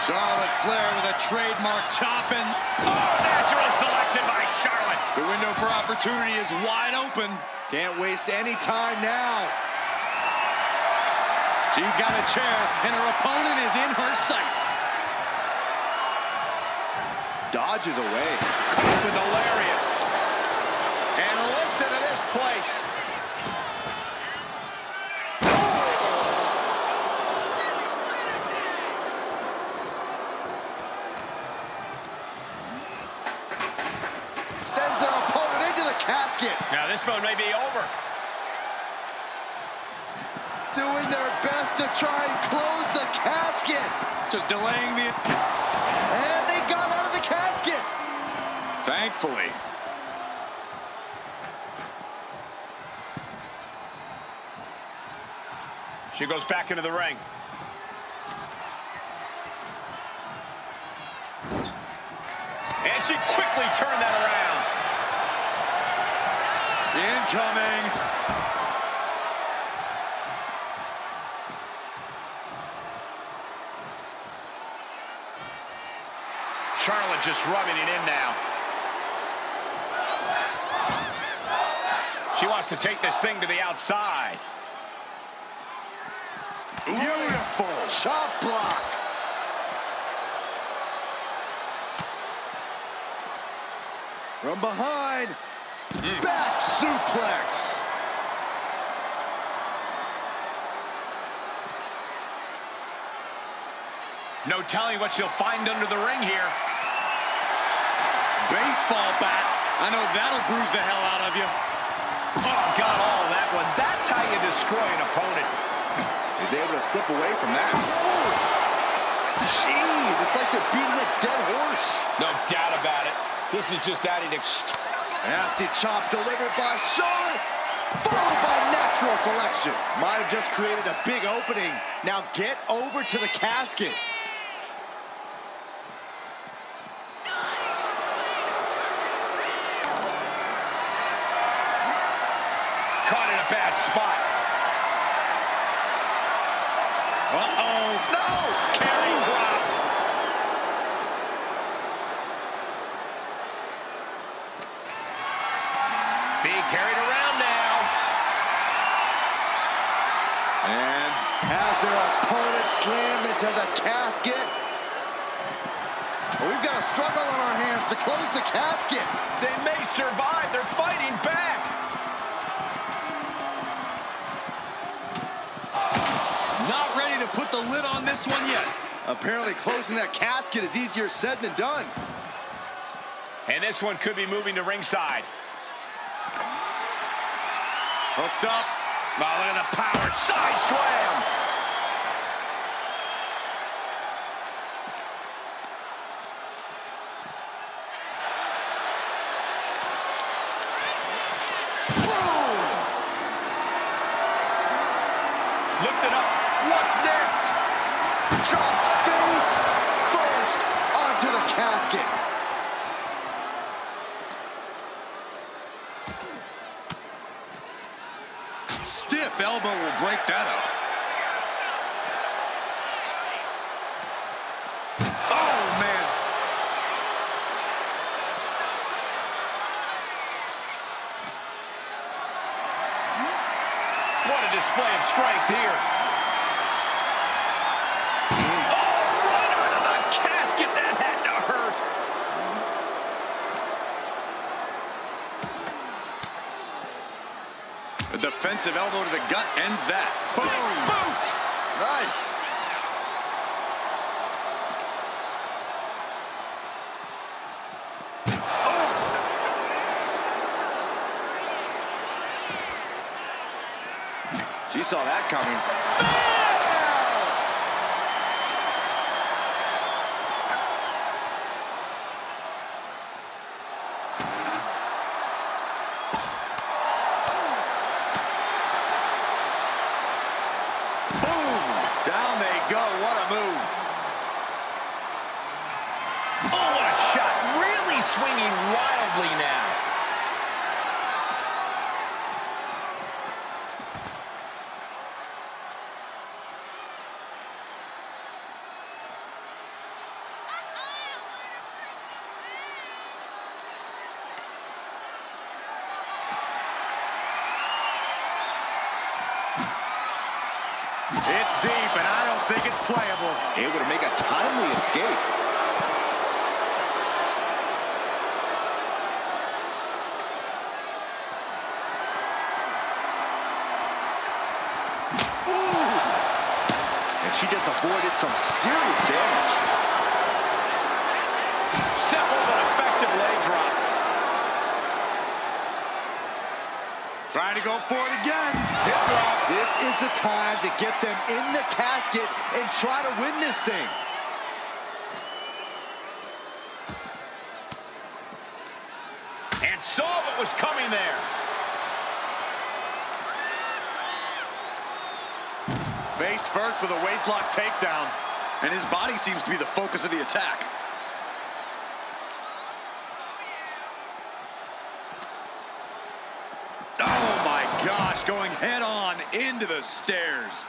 Charlotte Flair with a trademark chop and Oh, natural selection by Charlotte. the window for opportunity is wide open. Can't waste any time now. She's got a chair and her opponent is in her sights. Dodges away. With the lariat. And listen to this place. Sends their opponent into the casket. Now this one may be over. Doing their best to try and close the casket. Just delaying the... And they got out of the casket. Thankfully. She goes back into the ring. And she quickly turned that around. Incoming. Charlotte just rubbing it in now. She wants to take this thing to the outside. Beautiful chop block. From behind. Back suplex. No telling what she'll find under the ring here. Baseball bat. I know that'll bruise the hell out of you. Oh, got all of that one. That's how you destroy an opponent. He's able to slip away from that. Oh, jeez, it's like they're beating a dead horse. No doubt about it. This is just adding Nasty chop delivered by Charlotte, followed by natural selection. Might have just created a big opening. Now get over to the casket. caught in a bad spot. Uh-oh. No! Carry drop. Being carried around now. And has their opponent slammed into the casket. We've got a struggle on our hands to close the casket. They may survive. They're fighting back. Not ready to put the lid on this one yet. Apparently closing that casket is easier said than done. And this one could be moving to ringside. Hooked up. Oh, look at the power. Side slam. Boom! Lifted up. What's next? Dropped face first onto the casket. Stiff elbow will break that up. Oh, man. What a display of strength here. Oh, right onto the casket. That had to hurt. A defensive elbow to the gut ends that. Boom! Boot! Nice. She saw that coming. Down they go. What a move. Oh, what a shot. Really swinging wildly now. It's deep, and I don't think it's playable. Able to make a timely escape. Ooh. And she just avoided some serious damage. Simple but effective leg drop. Trying to go for it again. Hip drop. This is the time to get them in the casket and try to win this thing. And saw what was coming there. Face first with a waistlock takedown. And his body seems to be the focus of the attack. Oh my gosh, going head on into the stairs.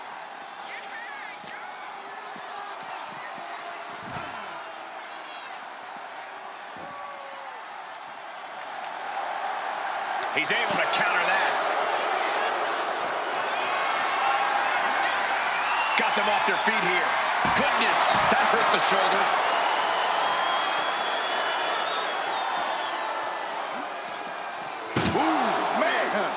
He's able to counter that. Got them off their feet here. Goodness, that hurt the shoulder. Ooh, man.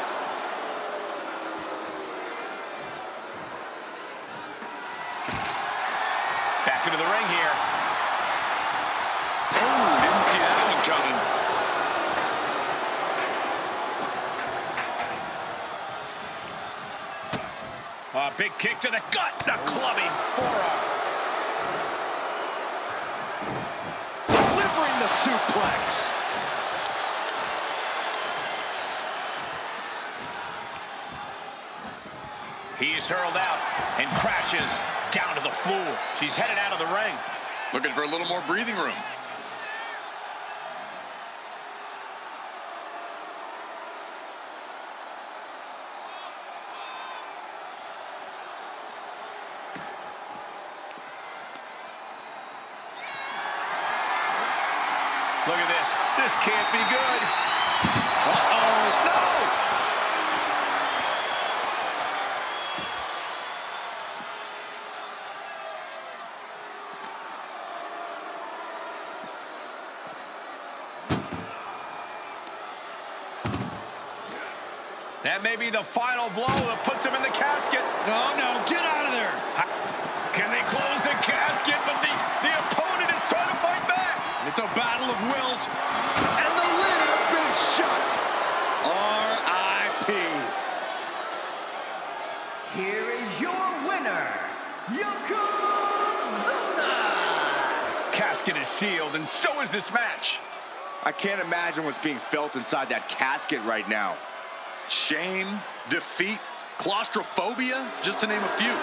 Back into the ring here. Oh, didn't see that one coming. A big kick to the gut. The clubbing forearm. Delivering the suplex. He's hurled out and crashes down to the floor. She's headed out of the ring. Looking for a little more breathing room. Look at this. This can't be good. Uh-oh. No! That may be the final blow that puts him in the casket. Oh no, get out of there. Can they close the casket? But the opponent is trying to fight back. It's a battle of wills. And the lid has been shut. R.I.P. Here is your winner, Yokozuna! Casket is sealed, and so is this match. I can't imagine what's being felt inside that casket right now. Shame, defeat, claustrophobia, just to name a few.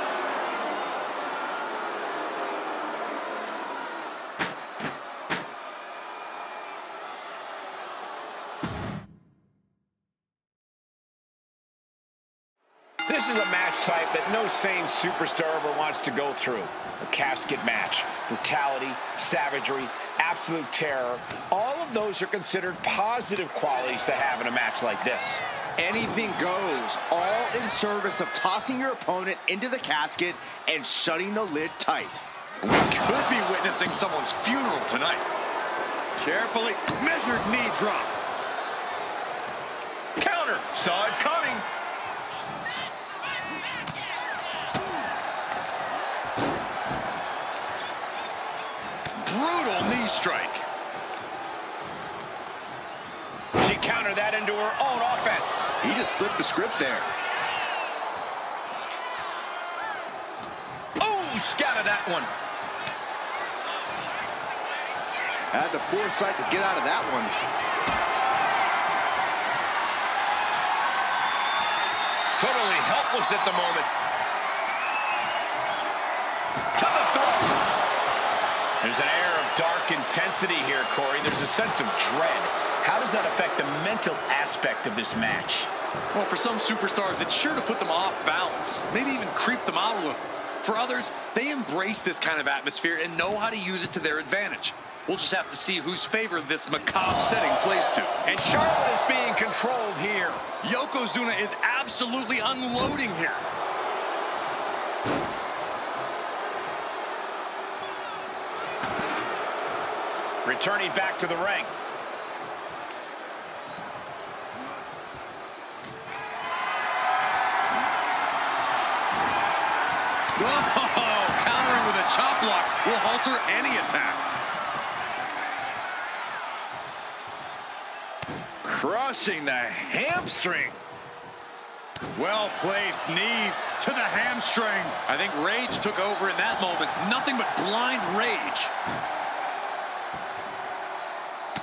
This is a match type that no sane superstar ever wants to go through. A casket match. Brutality, savagery, absolute terror. All of those are considered positive qualities to have in a match like this. Anything goes, all in service of tossing your opponent into the casket and shutting the lid tight. We could be witnessing someone's funeral tonight. Carefully measured knee drop. Counter. Saw it coming. strike. She countered that into her own offense. He just flipped the script there. Oh, scouted that one. Had the foresight to get out of that one. Totally helpless at the moment. To the throat. There's an air of dark intensity here, Corey. There's a sense of dread. How does that affect the mental aspect of this match? Well, for some superstars, it's sure to put them off balance. Maybe even creep them out a little. For others, they embrace this kind of atmosphere and know how to use it to their advantage. We'll just have to see whose favor this macabre setting plays to. And Charlotte is being controlled here. Yokozuna is absolutely unloading here. Returning back to the ring. Whoa! Countering with a chop block will halter any attack. Crushing the hamstring. Well-placed knees to the hamstring. I think rage took over in that moment. Nothing but blind rage.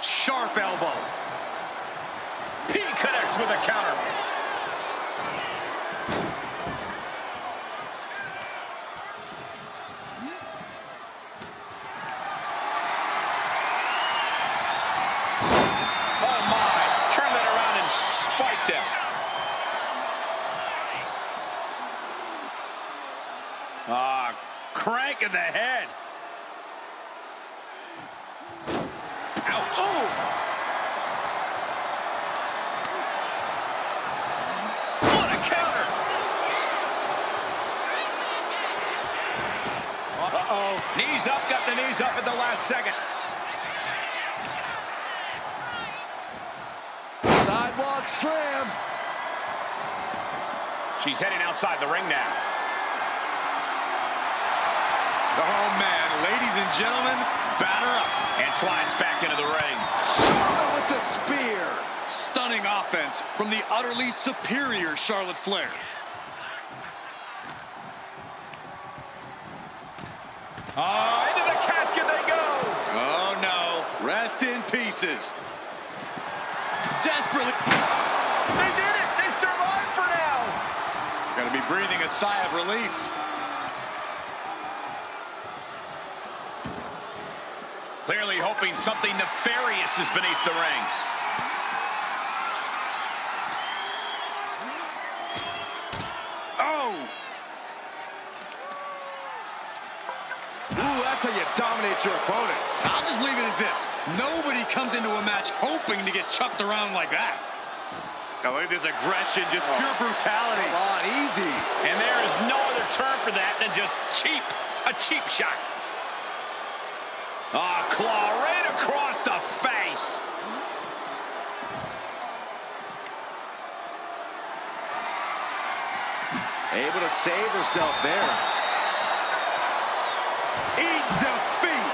Sharp elbow. He connects with a counter. Oh my, turn that around and spiked him. Crank in the head. Ouch. Oh! What a counter. Uh-oh. Knees up, got the knees up at the last second. Sidewalk slam. She's heading outside the ring now. Oh, man. Ladies and gentlemen, batter up. And slides back into the ring. Charlotte with the spear. Stunning offense from the utterly superior Charlotte Flair. Into the casket they go. Oh, no. Rest in pieces. Desperately. They did it. They survived for now. Got to be breathing a sigh of relief. Clearly hoping something nefarious is beneath the ring. Oh! Ooh, that's how you dominate your opponent. I'll just leave it at this. Nobody comes into a match hoping to get chucked around like that. Oh, look at this aggression, just pure brutality. Come on, easy. And there is no other term for that than just cheap. A cheap shot. Claw right across the face. Able to save herself there. Eat defeat.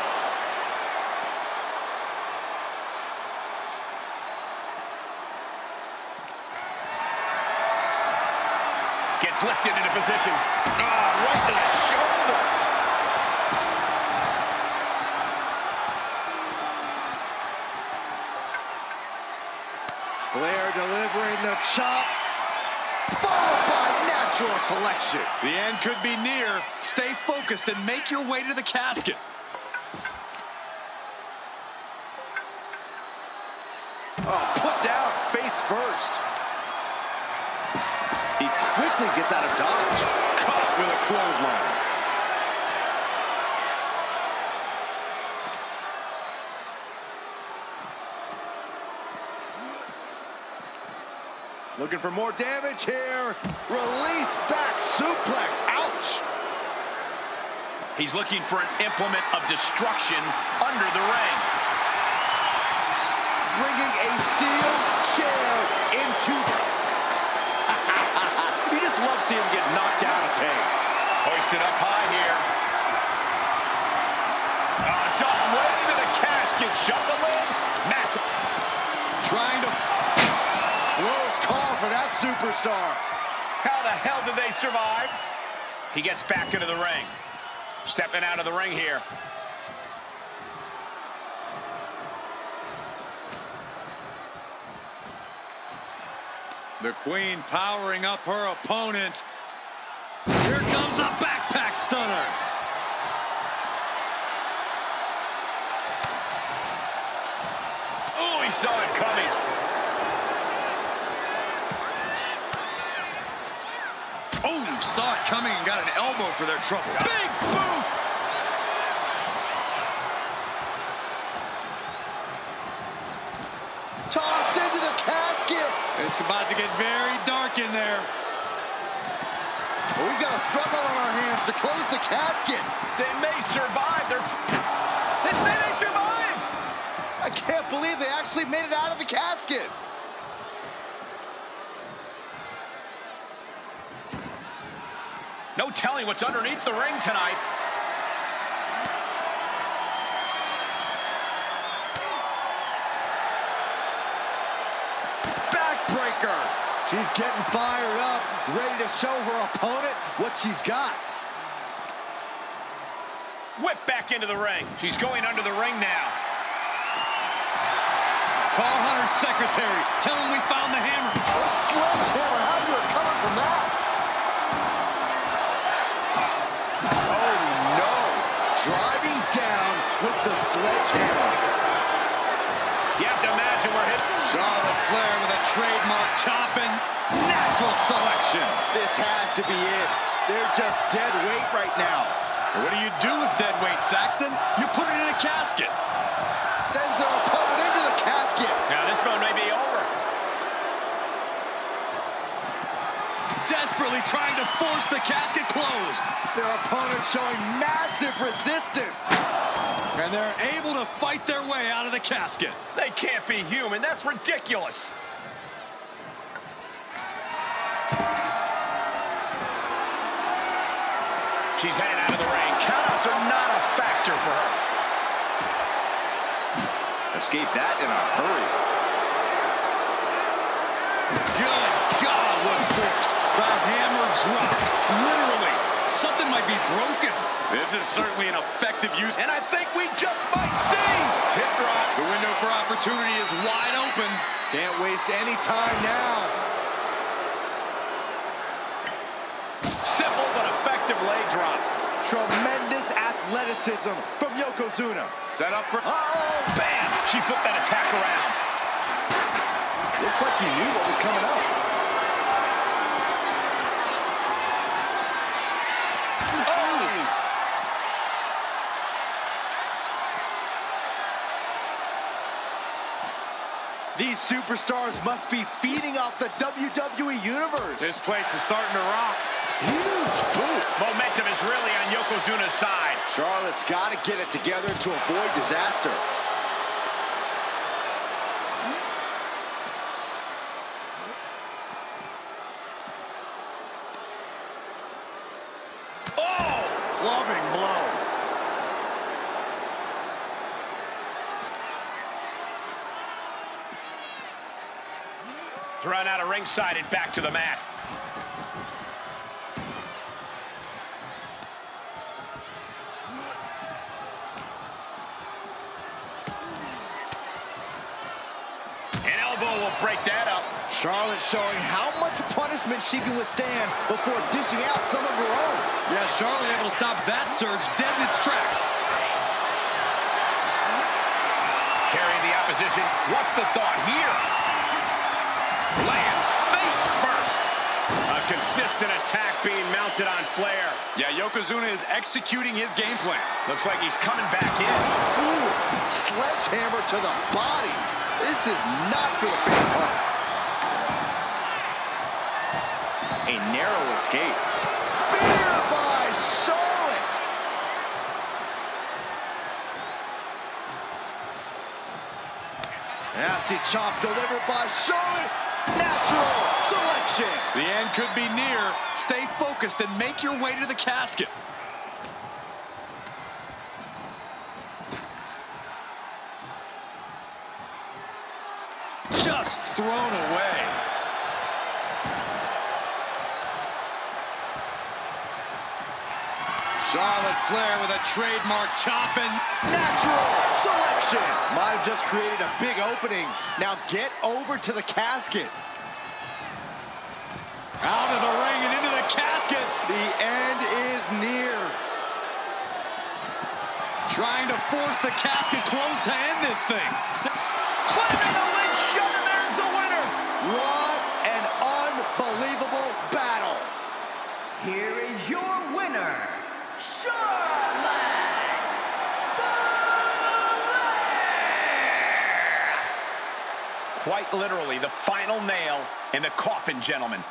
Gets lifted into position. Right to the shoulder. Flair delivering the chop, followed by natural selection. The end could be near. Stay focused and make your way to the casket. Oh, put down face first. He quickly gets out of dodge. Caught with a clothesline. Looking for more damage here. Release back suplex. Ouch. He's looking for an implement of destruction under the ring. Bringing a steel chair into... You just love seeing him get knocked down a peg. Hoisted up high here. Done way into the casket. Casket shut the lid. Match. Trying to... Close call for that superstar. How the hell did they survive? He gets back into the ring. Stepping out of the ring here. The Queen powering up her opponent. Here comes the backpack stunner. Oh, he saw it coming. Oh, saw it coming and got an elbow for their trouble. Big boot! Tossed into the casket. It's about to get very dark in there. Well, we've got a struggle on our hands to close the casket. They may survive. They may survive. I can't believe they actually made it out of the casket. No telling what's underneath the ring tonight. Backbreaker. She's getting fired up, ready to show her opponent what she's got. Whip back into the ring. She's going under the ring now. Call Hunter's secretary. Tell him we found the hammer. A sledgehammer. How do you recover from that? Oh, no. Driving down with the sledgehammer. You have to imagine we're hitting. Charlotte Flair with a trademark chopping. Natural selection. This has to be it. They're just dead weight right now. What do you do with dead weight, Saxton? You put it in a casket. Sends their opponent into the casket. Now this one may be over. Desperately trying to force the casket closed. Their opponent showing massive resistance. And they're able to fight their way out of the casket. They can't be human. That's ridiculous. She's heading out of the ring. Countouts are not a factor for her. Escape that in a hurry. Good God, what force. The hammer dropped. Literally. Something might be broken. This is certainly an effective use. And I think we just might see. Hip drop. The window for opportunity is wide open. Can't waste any time now. Simple but effective leg drop. Tremendous athleticism from Yokozuna. Set up for... Oh, bam! She flipped that attack around. Looks like he knew what was coming up. These superstars must be feeding off the WWE Universe. This place is starting to rock. Huge boot. Momentum is really on Yokozuna's side. Charlotte's got to get it together to avoid disaster. Oh! Clubbing blow. Thrown out of ringside and back to the mat. An elbow will break that up. Charlotte showing how much punishment she can withstand before dishing out some of her own. Yeah, Charlotte able to stop that surge dead in its tracks. Carrying the opposition. What's the thought here? Lands face first. A consistent attack being mounted on Flair. Yeah, Yokozuna is executing his game plan. Looks like he's coming back in. Ooh, sledgehammer to the body. This is not for the faint of heart. A narrow escape. Spear by Charlotte. Nasty chop delivered by Charlotte. Natural selection. The end could be near. Stay focused and make your way to the casket. Just thrown away. Charlotte Flair with a trademark chopping. Natural selection. Might have just created a big opening. Now get over to the casket. Out of the ring and into the casket. The end is near. Trying to force the casket closed to end this thing. Slamming the lid shut, and there's the winner. What an unbelievable battle. Here is your winner, Charlotte Flair! Quite literally, the final nail in the coffin, gentlemen.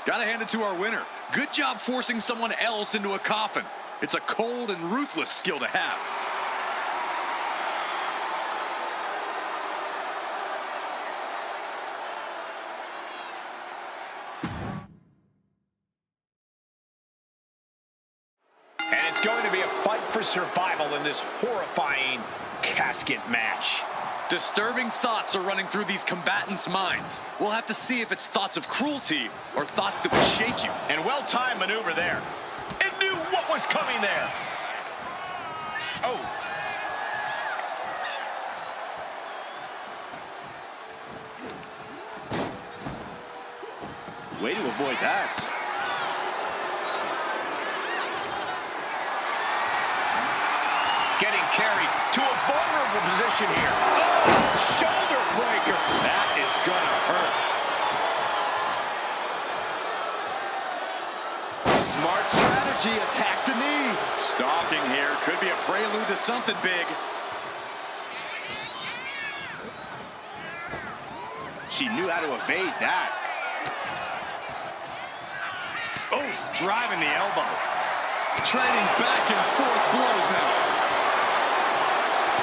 Gotta hand it to our winner. Good job forcing someone else into a coffin. It's a cold and ruthless skill to have. And it's going to be a fight for survival in this horrifying casket match. Disturbing thoughts are running through these combatants' minds. We'll have to see if it's thoughts of cruelty or thoughts that would shake you. And well-timed maneuver there. It knew what was coming there. Oh. Way to avoid that. Getting carried to a vulnerable position here. Oh, shoulder breaker. That is gonna hurt. Smart strategy, attack the knee. Stalking here could be a prelude to something big. She knew how to evade that. Oh, driving the elbow. Trading back and forth blows now.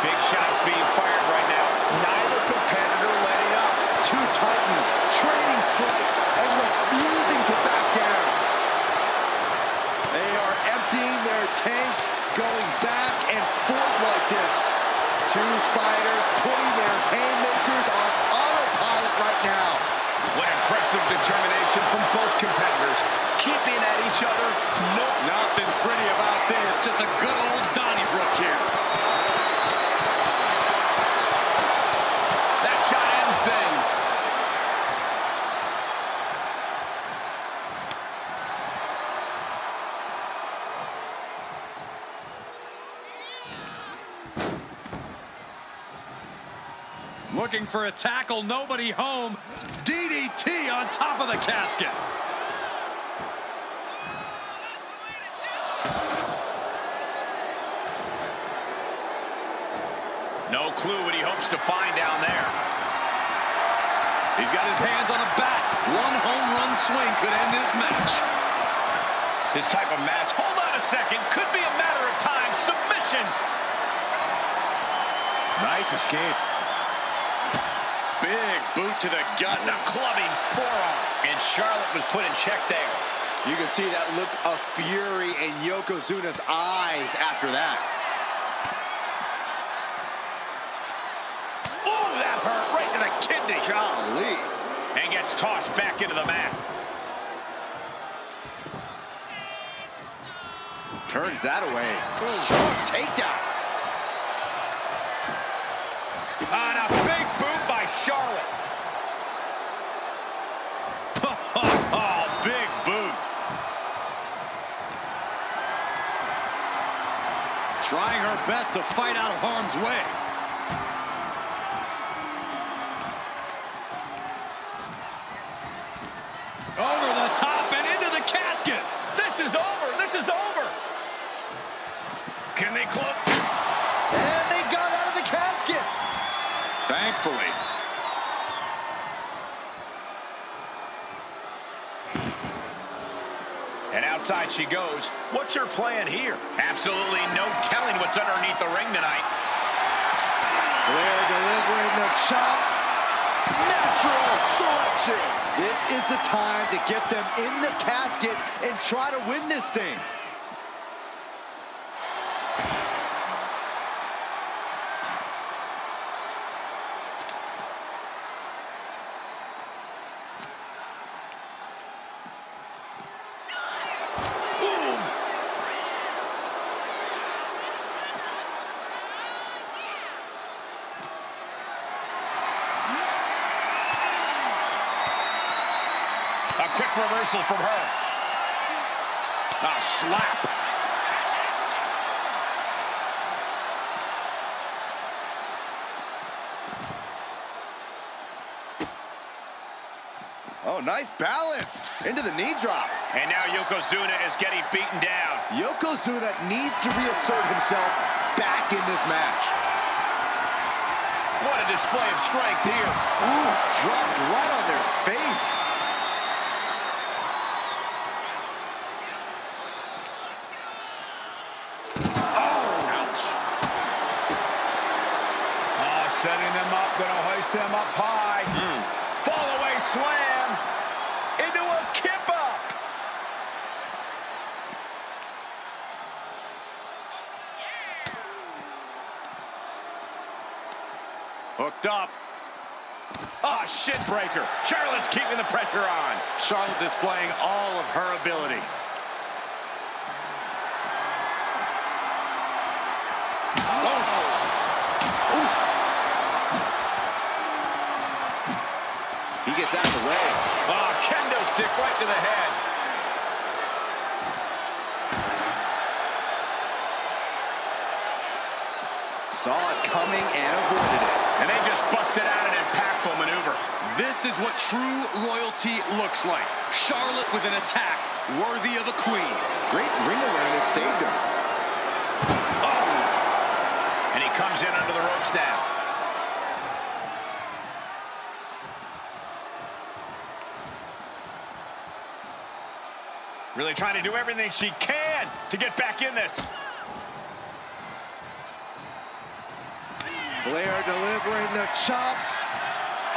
Big shots being fired right now. Neither competitor letting up. Two titans trading strikes and refusing to back down. They are emptying their tanks, going back and forth like this. Two fighters putting their haymakers on autopilot right now. What impressive determination from both competitors. Keeping at each other. Nothing pretty about this. Just a good old Donnybrook here. That shot ends things. Looking for a tackle, nobody home. DDT on top of the casket. No clue what he hopes to find down there. He's got his hands on a bat. One home run swing could end this match. This type of match, hold on a second, could be a matter of time. Submission. Nice escape. Big boot to the gut. The clubbing forearm. And Charlotte was put in check there. You can see that look of fury in Yokozuna's eyes after that. Oh, that hurt right to the kidney. Golly. And gets tossed back into the mat. Turns that away. Strong takedown. On a big boot by Charlotte. Oh, big boot. Trying her best to fight out of harm's way. Over the top and into the casket. This is over. This is over. Can they close? And they got out of the casket. Thankfully. And outside she goes. What's her plan here? Absolutely no telling what's underneath the ring tonight. Flair delivering the chop. Natural selection. This is the time to get them in the casket and try to win this thing. A quick reversal from her. A slap. Oh, nice balance into the knee drop. And now Yokozuna is getting beaten down. Yokozuna needs to reassert himself back in this match. What a display of strength here. Ooh, dropped right on their face. Oh, ouch. Setting them up, gonna hoist them up high. Fall away slam into a kip up. Hooked up. Ah, shin breaker. Charlotte's keeping the pressure on. Charlotte displaying all of her ability. He gets out of the way. Oh, kendo stick right to the head. Saw it coming and avoided it. And they just busted out an impactful maneuver. This is what true royalty looks like. Charlotte with an attack worthy of a queen. Great ring awareness saved him. Oh! And he comes in under the ropes now. Really trying to do everything she can to get back in this. Flair delivering the chop.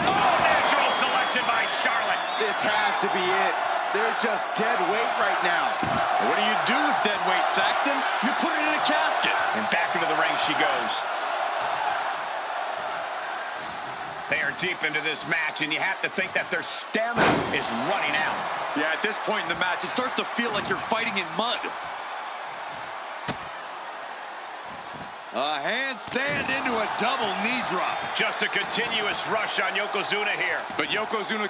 Oh, natural selection by Charlotte. This has to be it. They're just dead weight right now. What do you do with dead weight, Saxton? You put it in a casket. And back into the ring she goes. They are deep into this match, and you have to think that their stamina is running out. Yeah, at this point in the match, it starts to feel like you're fighting in mud. A handstand into a double knee drop. Just a continuous rush on Yokozuna here. But Yokozuna